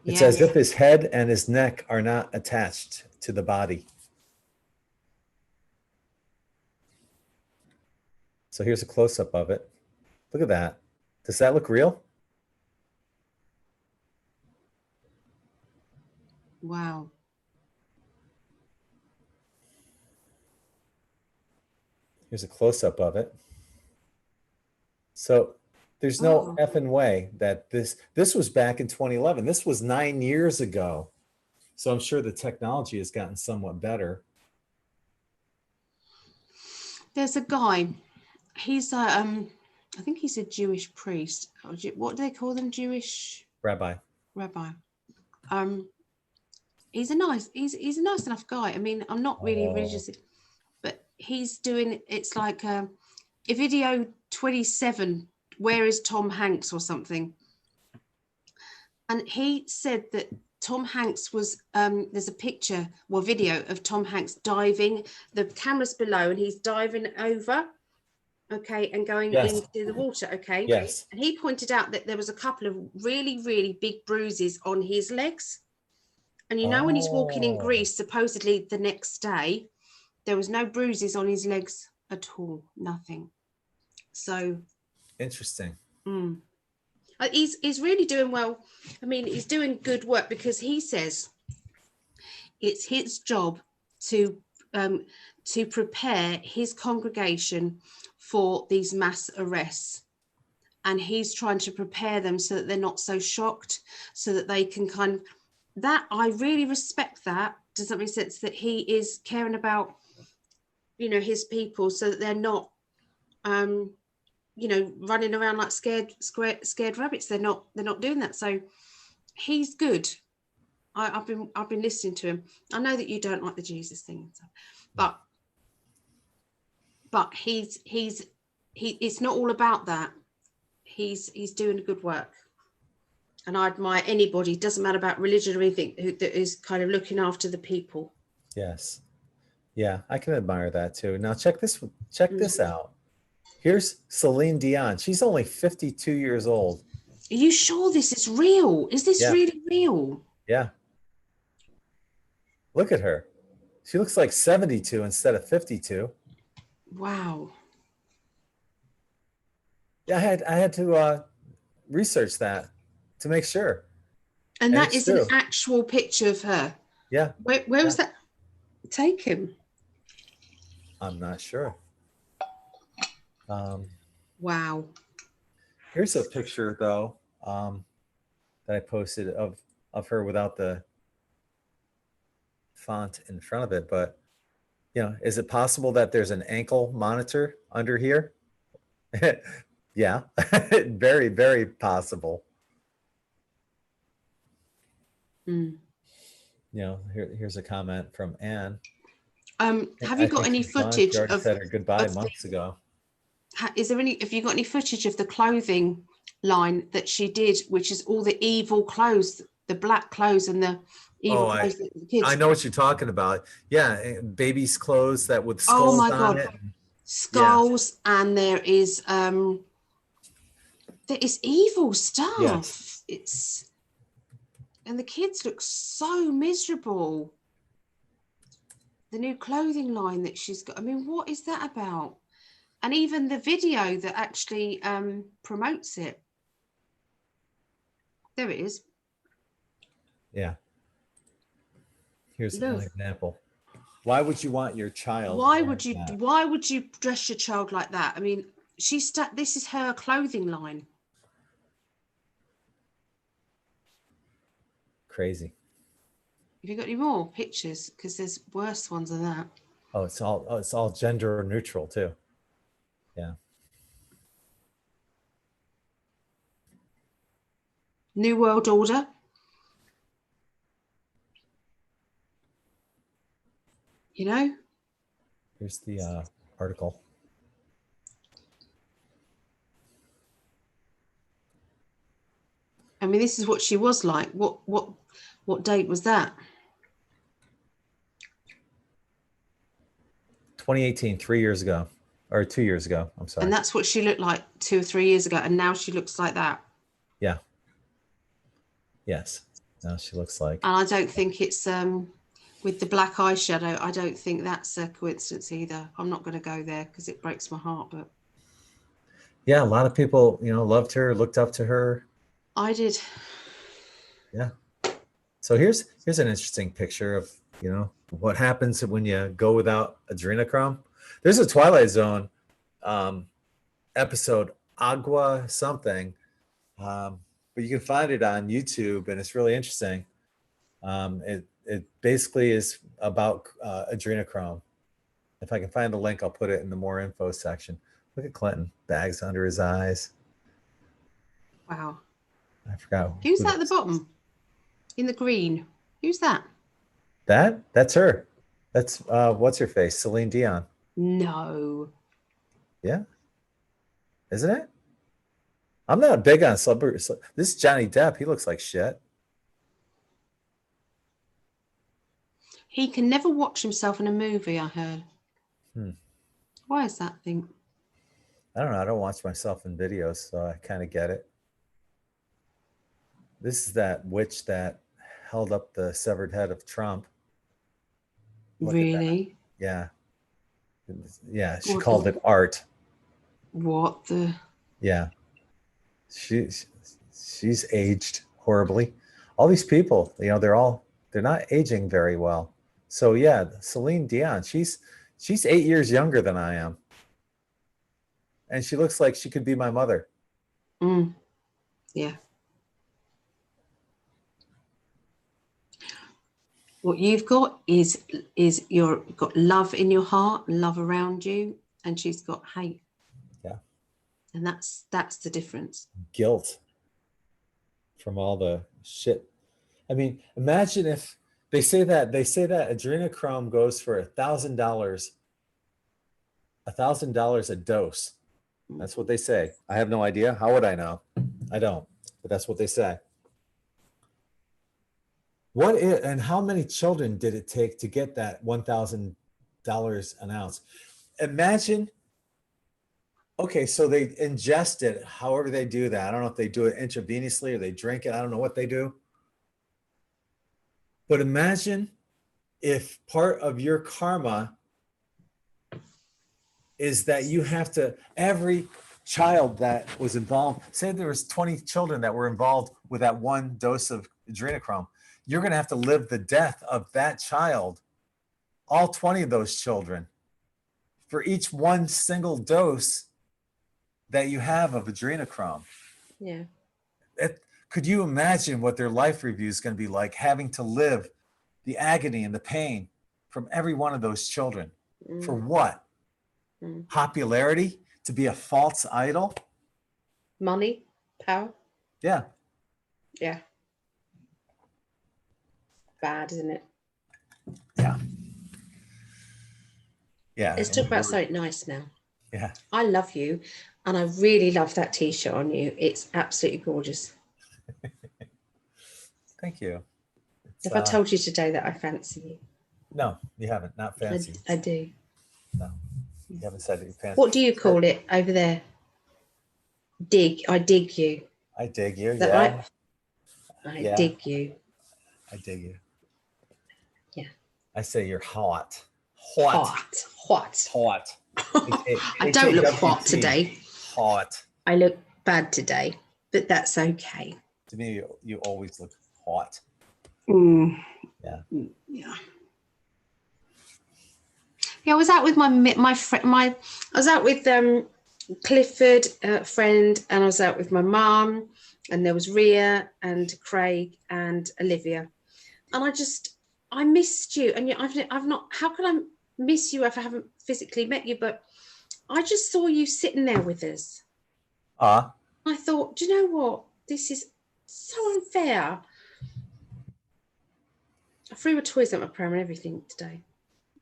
It's as if his head and his neck are not attached to the body. So here's a close-up of it. Look at that. Does that look real? Wow. Here's a close-up of it. So there's no effing way that this was back in 2011. This was 9 years ago. So I'm sure the technology has gotten somewhat better. There's a guy, he's I think he's a Jewish priest. What do they call them? Jewish Rabbi. He's a nice enough guy. I mean, I'm not really religious, but he's doing, it's like a video 27, where is Tom Hanks or something. And he said that Tom Hanks was, there's a picture or video of Tom Hanks diving, the camera's below and he's diving over, okay, and going into the water, okay. Yes. And he pointed out that there was a couple of really, really big bruises on his legs. And you know, when he's walking in Greece, supposedly the next day, there was no bruises on his legs at all, nothing. So interesting. He's really doing well. I mean, he's doing good work, because he says it's his job to prepare his congregation for these mass arrests. And he's trying to prepare them so that they're not so shocked, so that they can kind of, that I really respect that. Does that make sense? That he is caring about, you know, his people, so that they're not, you know, running around like scared rabbits. They're not doing that. So he's good. I've been listening to him. I know that you don't like the Jesus thing, but it's not all about that. He's doing good work. And I admire anybody, doesn't matter about religion or anything, that is kind of looking after the people. Yes. Yeah, I can admire that too. Now check this out. Here's Celine Dion. She's only 52 years old. Are you sure this is real? Is this really real? Yeah. Look at her. She looks like 72 instead of 52. Wow. Yeah, I had to research that to make sure. And that is an actual picture of her. Yeah. Where was that taken? I'm not sure. Wow. Here's a picture though, that I posted of her without the font in front of it. But you know, is it possible that there's an ankle monitor under here? Yeah, very, very possible. You know, here's a comment from Anne. Have you got any footage of? Said her goodbye months ago. Have you got any footage of the clothing line that she did, which is all the evil clothes, the black clothes and the evil clothes that the kids? I know what you're talking about. Yeah, babies' clothes that with skulls on it. Skulls, and there is evil stuff. Yes. And the kids look so miserable. The new clothing line that she's got. I mean, what is that about? And even the video that actually promotes it. There it is. Yeah. Here's an example. Why would you want your child? Why would you dress your child like that? I mean, this is her clothing line. Crazy. Have you got any more pictures? Because there's worse ones than that. Oh, it's all gender neutral too. Yeah. New World Order. You know? Here's the article. I mean, this is what she was like. What date was that? 2018, 3 years ago, or 2 years ago. I'm sorry. And that's what she looked like 2 or 3 years ago, and now she looks like that. Yeah. Yes. Now she looks like. And I don't think it's with the black eyeshadow. I don't think that's a coincidence either. I'm not going to go there because it breaks my heart. But yeah, a lot of people, you know, loved her, looked up to her. I did. Yeah. So here's an interesting picture of, you know, what happens when you go without adrenochrome. There's a Twilight Zone episode, Agua something, but you can find it on YouTube, and it's really interesting. It basically is about adrenochrome. If I can find the link, I'll put it in the more info section. Look at Clinton, bags under his eyes. Wow. I forgot. Who's that at the bottom? In the green. Who's that? That's her. That's what's her face? Celine Dion. No. Yeah. Isn't it? I'm not big on celebrity. This is Johnny Depp. He looks like shit. He can never watch himself in a movie, I heard. Hmm. Why is that thing? I don't know. I don't watch myself in videos, so I kind of get it. This is that witch that held up the severed head of Trump. Look Really? Yeah. Yeah. She called it art. What the? Yeah. She's aged horribly. All these people, they're not aging very well. So yeah, Celine Dion, she's 8 years younger than I am. And she looks like she could be my mother. Yeah. What you've got is you've got love in your heart, love around you, and she's got hate. Yeah. And that's the difference. Guilt from all the shit. I mean, imagine if they say that adrenochrome goes for $1,000 a dose. That's what they say. I have no idea. How would I know? I don't, but that's what they say. And how many children did it take to get that $1,000 an ounce? Imagine. Okay, so they ingest it, however they do that. I don't know if they do it intravenously or they drink it. I don't know what they do. But imagine if part of your karma is that you have to, every child that was involved, say there was 20 children that were involved with that one dose of adrenochrome, you're going to have to live the death of that child, all 20 of those children, for each one single dose that you have of adrenochrome. Yeah. Could you imagine what their life review is going to be like, having to live the agony and the pain from every one of those children? For what? Popularity? To be a false idol? Money? Power? Yeah. Yeah. Bad, isn't it? Yeah. Yeah. Let's talk about something nice now. Yeah. I love you, and I really love that t-shirt on you. It's absolutely gorgeous. Thank you. Have I told you today that I fancy you? No, you haven't. Not fancy. I do. No, you haven't said that you fancy. What do you call it over there? Dig. I dig you. I dig you. Is that right? I dig you. I dig you. Yeah. I say you're hot. Hot. I don't look hot today. Hot. I look bad today, but that's okay. To me, you always look hot. Yeah. Yeah. Yeah, I was out with my friend. I was out with Clifford, friend, and I was out with my mum, and there was Ria and Craig and Olivia, and I missed you, and I've not. How can I miss you if I haven't physically met you? But I just saw you sitting there with us. I thought, do you know what? This is so unfair. I threw my toys at my pram and everything today.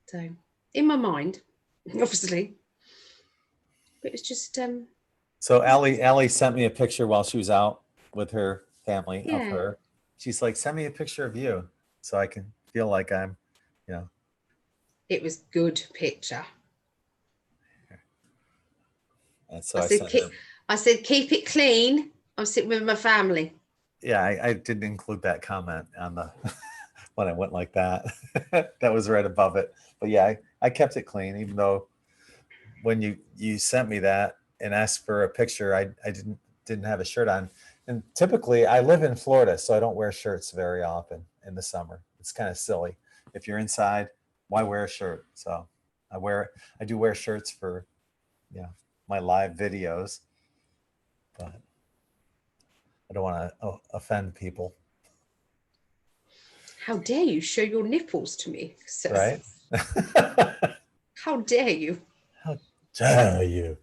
So in my mind, obviously. But it's just So Allie sent me a picture while she was out with her family of her. She's like, send me a picture of you so I can feel like I'm, It was good picture. And so I said, keep it clean. I'm sitting with my family. Yeah, I didn't include that comment on the when I went like that. That was right above it. But yeah, I kept it clean, even though when you sent me that and asked for a picture, I didn't have a shirt on. And typically I live in Florida, so I don't wear shirts very often in the summer. It's kind of silly. If you're inside, why wear a shirt? So I do wear shirts for my live videos, but I don't want to offend people. How dare you show your nipples to me, sir? Right? How dare you? Tell you.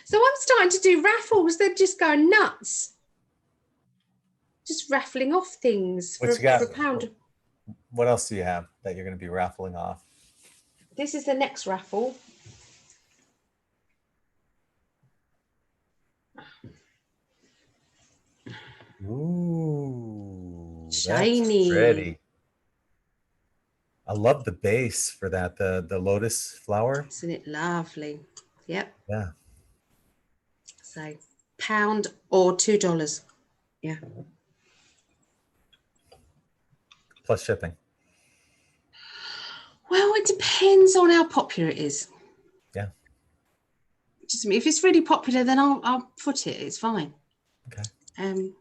So I'm starting to do raffles. They're just going nuts. Just raffling off things for a pound. What else do you have that you're going to be raffling off? This is the next raffle. Ooh, shiny. That's pretty. I love the base for that, the lotus flower. Isn't it lovely? Yep. Yeah. So pound or $2. Yeah. Plus shipping. Well, it depends on how popular it is. Yeah. Just if it's really popular, then I'll foot it. It's fine. Okay. And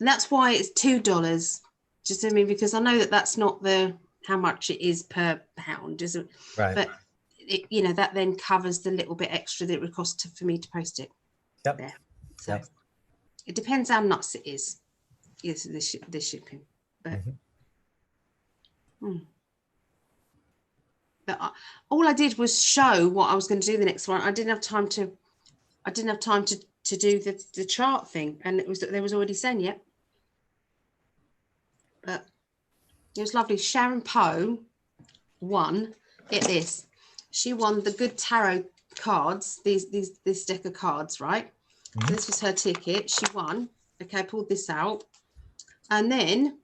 that's why it's $2. Just because I know that that's not how much it is per pound, is it? Right. But it, that then covers the little bit extra that it would cost for me to post it. Yep. There. So it depends how nuts it is. Yes, the shipping. But, but all I did was show what I was going to do the next one. I didn't have time to do the chart thing, and there was already saying yet. But it was lovely. Sharon Poe won. Get this. She won the Good Tarot cards. This deck of cards, right? So this was her ticket. She won. Okay, I pulled this out, and then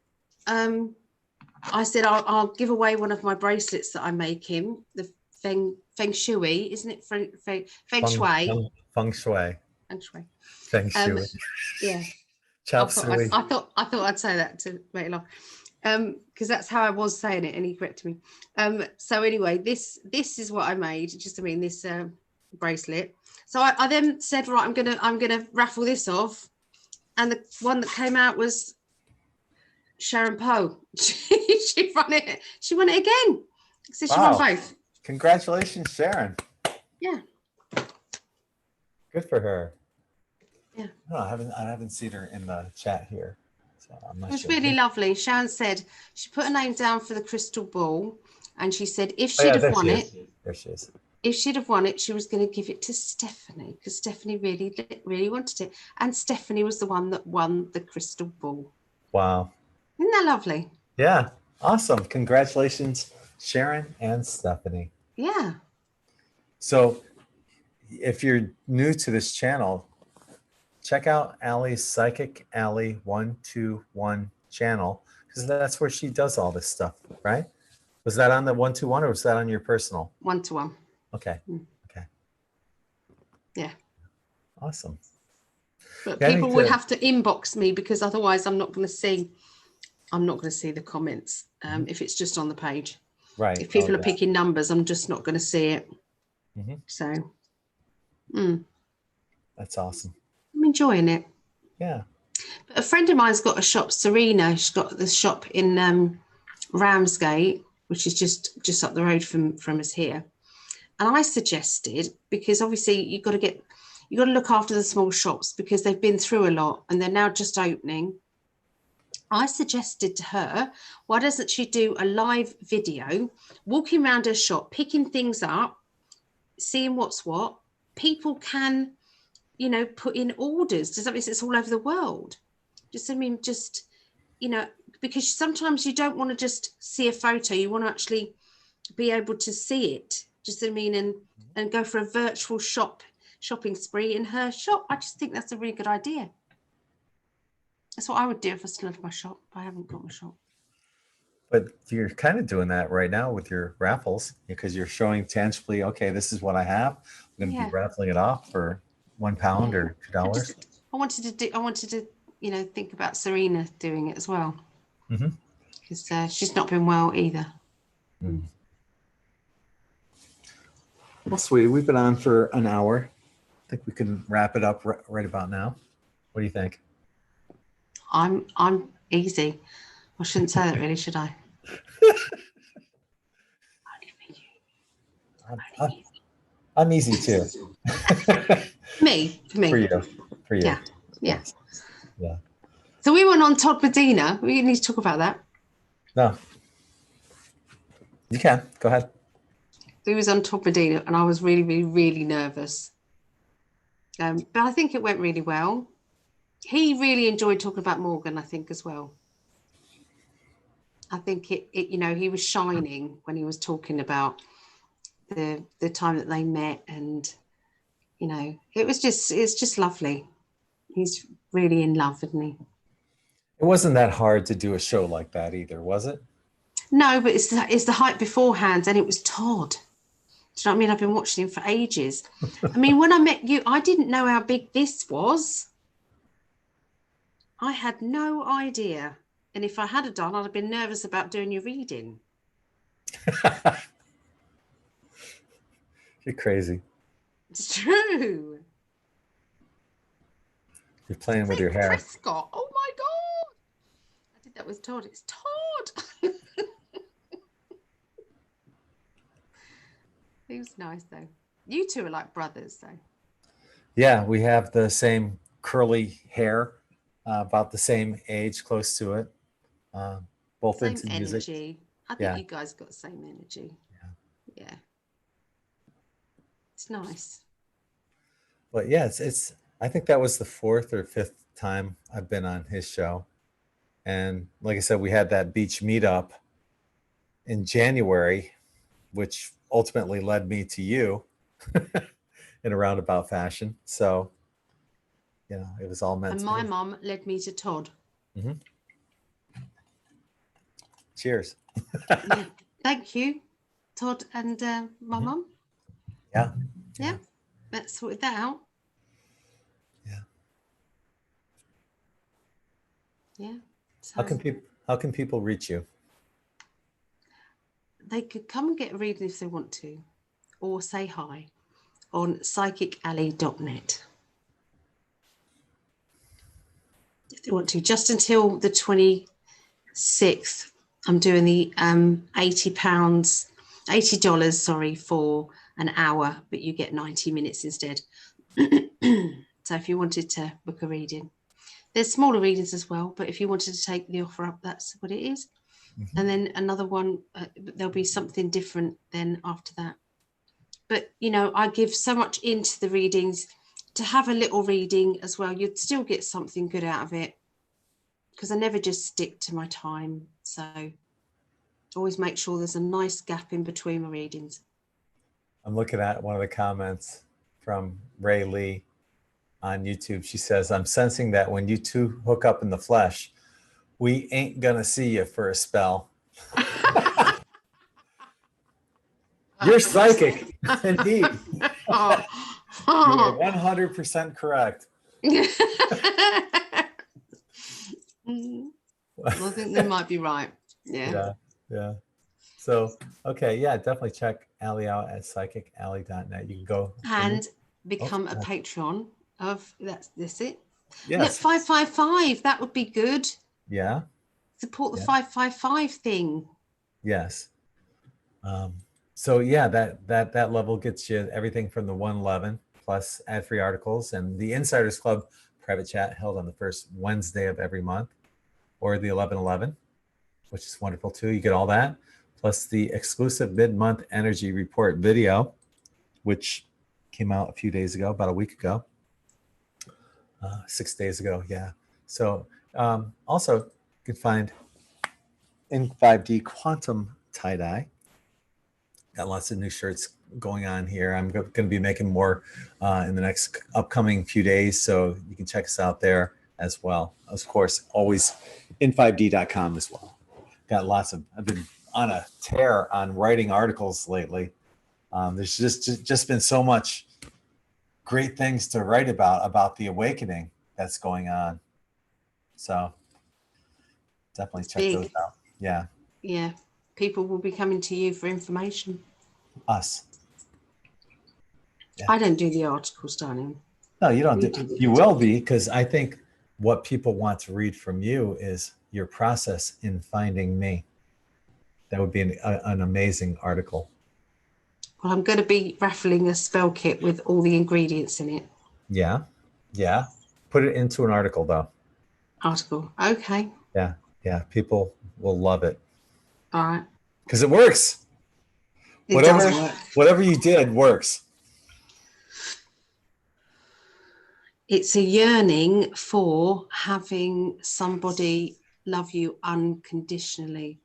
I said I'll give away one of my bracelets that I'm making. The Feng Shui, isn't it? Feng Shui. Feng Shui. Feng Shui. Feng Shui. Yeah. Chop suey. I thought I'd say that to make it laugh, because that's how I was saying it, and he corrected me. So anyway, this is what I made. This bracelet. So I then said, right, I'm gonna raffle this off, and the one that came out was Sharon Poe. She won it. She won it again. So she won both. Congratulations, Sharon. Yeah. Good for her. Yeah. No, I haven't seen her in the chat here. So I'm not it was sure. really lovely. Sharon said she put her name down for the crystal ball, and she said if she'd have won it, there she is. If she'd have won it, she was going to give it to Stephanie, because Stephanie really wanted it, and Stephanie was the one that won the crystal ball. Wow. Isn't that lovely? Yeah. Awesome. Congratulations, Sharon and Stephanie. Yeah. So if you're new to this channel, check out Allie's Psychic Allie 121 channel, because that's where she does all this stuff, right? Was that on the 121 or was that on your personal? 121. Okay. Okay. Yeah. Awesome. But people would have to inbox me, because otherwise I'm not going to see the comments if it's just on the page. Right. If people are picking numbers, I'm just not going to see it. So. That's awesome. I'm enjoying it. Yeah. But a friend of mine's got a shop, Serena. She's got this shop in Ramsgate, which is just up the road from us here. And I suggested, because obviously you've got to look after the small shops, because they've been through a lot and they're now just opening. I suggested to her, why doesn't she do a live video, walking around her shop, picking things up, seeing what's what. People can, put in orders to something that's all over the world. Because sometimes you don't want to just see a photo. You want to actually be able to see it. And go for a virtual shopping spree in her shop. I just think that's a really good idea. That's what I would do if I still had my shop. I haven't got my shop. But you're kind of doing that right now with your raffles, because you're showing tangibly, okay, this is what I have. I'm going to be raffling it off for £1 or $2. I wanted to think about Serena doing it as well. Because she's not been well either. Well, sweetie, we've been on for an hour. I think we can wrap it up right about now. What do you think? I'm easy. I shouldn't say that, really, should I? I'm easy too. For me. For you. Yeah. So we went on Todd Medina. We need to talk about that. No. You can. Go ahead. He was on top of Dina, and I was really, really, really nervous. But I think it went really well. He really enjoyed talking about Morgan, I think, as well. I think it he was shining when he was talking about the time that they met, and it's just lovely. He's really in love, isn't he? It wasn't that hard to do a show like that either, was it? No, but it's the hype beforehand, and it was Todd. Do you know what I mean? I've been watching him for ages. I mean, when I met you, I didn't know how big this was. I had no idea. And if I had done, I'd have been nervous about doing your reading. You're crazy. It's true. You're playing with your hair. Prescott. Oh my God. I did that with Todd. It's Todd. He was nice though. You two are like brothers though. Yeah, we have the same curly hair, about the same age, close to it. Both Same into energy. music. I think you guys got the same energy. Yeah. It's nice. But yeah, it's I think that was the 4th or 5th time I've been on his show. And like I said, we had that beach meetup in January, which ultimately led me to you in a roundabout fashion. So, it was all meant and to my be. mum led me to Todd. Mm-hmm. Cheers. Yeah. Thank you, Todd and my mum. Yeah. Yeah. Let's sort that out. Yeah. Yeah. So How can people reach you? they could come and get a reading if they want to, or say hi on psychicalley.net. If they want to, just until the 26th, I'm doing the $80 for an hour, but you get 90 minutes instead. So if you wanted to book a reading, there's smaller readings as well, but if you wanted to take the offer up, that's what it is. Mm-hmm. And then another one, there'll be something different then after that. But, I give so much into the readings. To have a little reading as well, you'd still get something good out of it, because I never just stick to my time. So always make sure there's a nice gap in between my readings. I'm looking at one of the comments from Ray Lee on YouTube. She says, I'm sensing that when you two hook up in the flesh, we ain't gonna see you for a spell. You're psychic, indeed. You are 100% correct. I think they might be right. Yeah. So, okay, definitely check Allie out at psychicalley.net. You can go and become a patron of that's it. Yes. 555. That would be good. Yeah. Support the 555 thing. Yes. So that level gets you everything from the 111 plus ad-free articles and the Insiders Club private chat held on the first Wednesday of every month, or the 1111, which is wonderful too. You get all that, plus the exclusive mid-month energy report video, which came out a few days ago, about a week ago, 6 days ago. Yeah. So also you can find in 5D quantum tie-dye. Got lots of new shirts going on here. I'm going to be making more in the next upcoming few days, so you can check us out there as well. Of course, always in5d.com as well. I've been on a tear on writing articles lately. There's just been so much great things to write about the awakening that's going on. So definitely check those out. Yeah. Yeah. People will be coming to you for information. Us. Yeah. I don't do the articles, darling. No, you don't. You will be, because I think what people want to read from you is your process in finding me. That would be an amazing article. Well, I'm going to be raffling a spell kit with all the ingredients in it. Yeah. Put it into an article, though. Article. Okay. Yeah. People will love it. All right. Because it works. It does work. Whatever you did works. It's a yearning for having somebody love you unconditionally.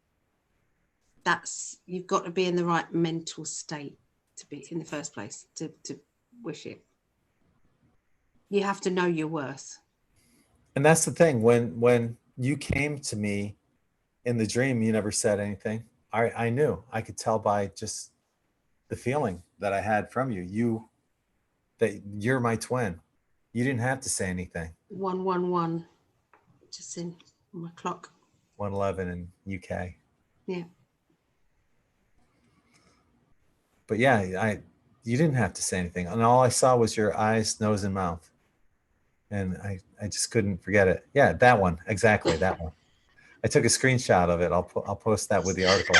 You've got to be in the right mental state to be in the first place to wish it. You have to know your worth. And that's the thing. When you came to me in the dream, you never said anything. I knew. I could tell by just the feeling that I had from you. That you're my twin. You didn't have to say anything. 111, just in my clock. 111 in UK. Yeah. But yeah, you didn't have to say anything, and all I saw was your eyes, nose, and mouth, and I just couldn't forget it. Yeah, that one, exactly that one. I took a screenshot of it. I'll post that with the article.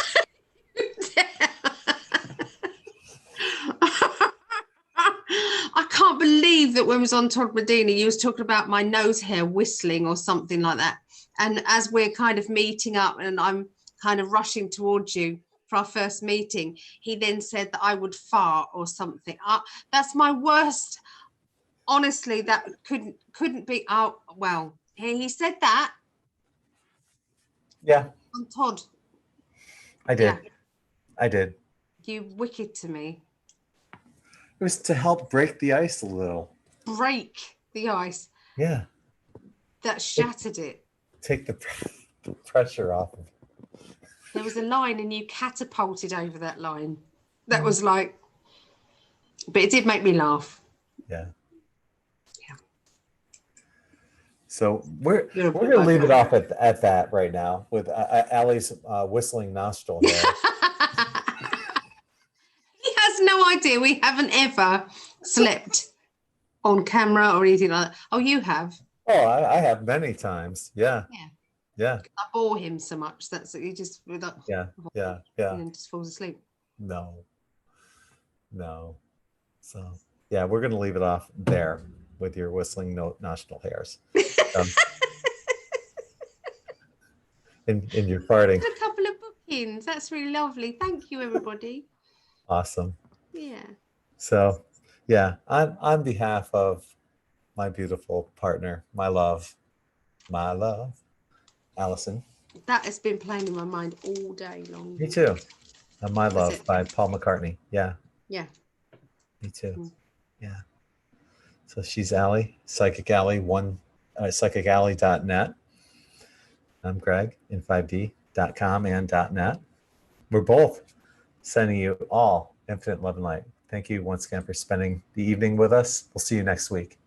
I can't believe that when I was on Todd Medina, you was talking about my nose hair whistling or something like that. And as we're kind of meeting up and I'm kind of rushing towards you for our first meeting, he then said that I would fart or something. That's my worst. Honestly, that couldn't be. Oh, well, he said that. Yeah. On Todd. I did. Yeah. I did. You wicked to me. It was to help break the ice a little. Break the ice. Yeah. That shattered it. Take the pressure off of it. There was a line and you catapulted over that line. That was like, but it did make me laugh. Yeah. Yeah. So we're going to leave it off at that right now with Allie's whistling nostril hair. He has no idea we haven't ever slept on camera or anything like that. Oh, you have? Oh, I have many times. Yeah. Yeah. Yeah. I bore him so much that's he just yeah. And just falls asleep. No. So yeah, we're gonna leave it off there with your whistling nostril hairs. In your farting. A couple of bookings. That's really lovely. Thank you, everybody. Awesome. Yeah. So yeah, on behalf of my beautiful partner, my love, Alison. That has been playing in my mind all day long. Me too. My Love by Paul McCartney. Yeah. Yeah. Me too. Yeah. So she's Allie, Psychic Allie, psychicalley.net. I'm Gregg, in5d.com and .net. We're both sending you all infinite love and light. Thank you once again for spending the evening with us. We'll see you next week.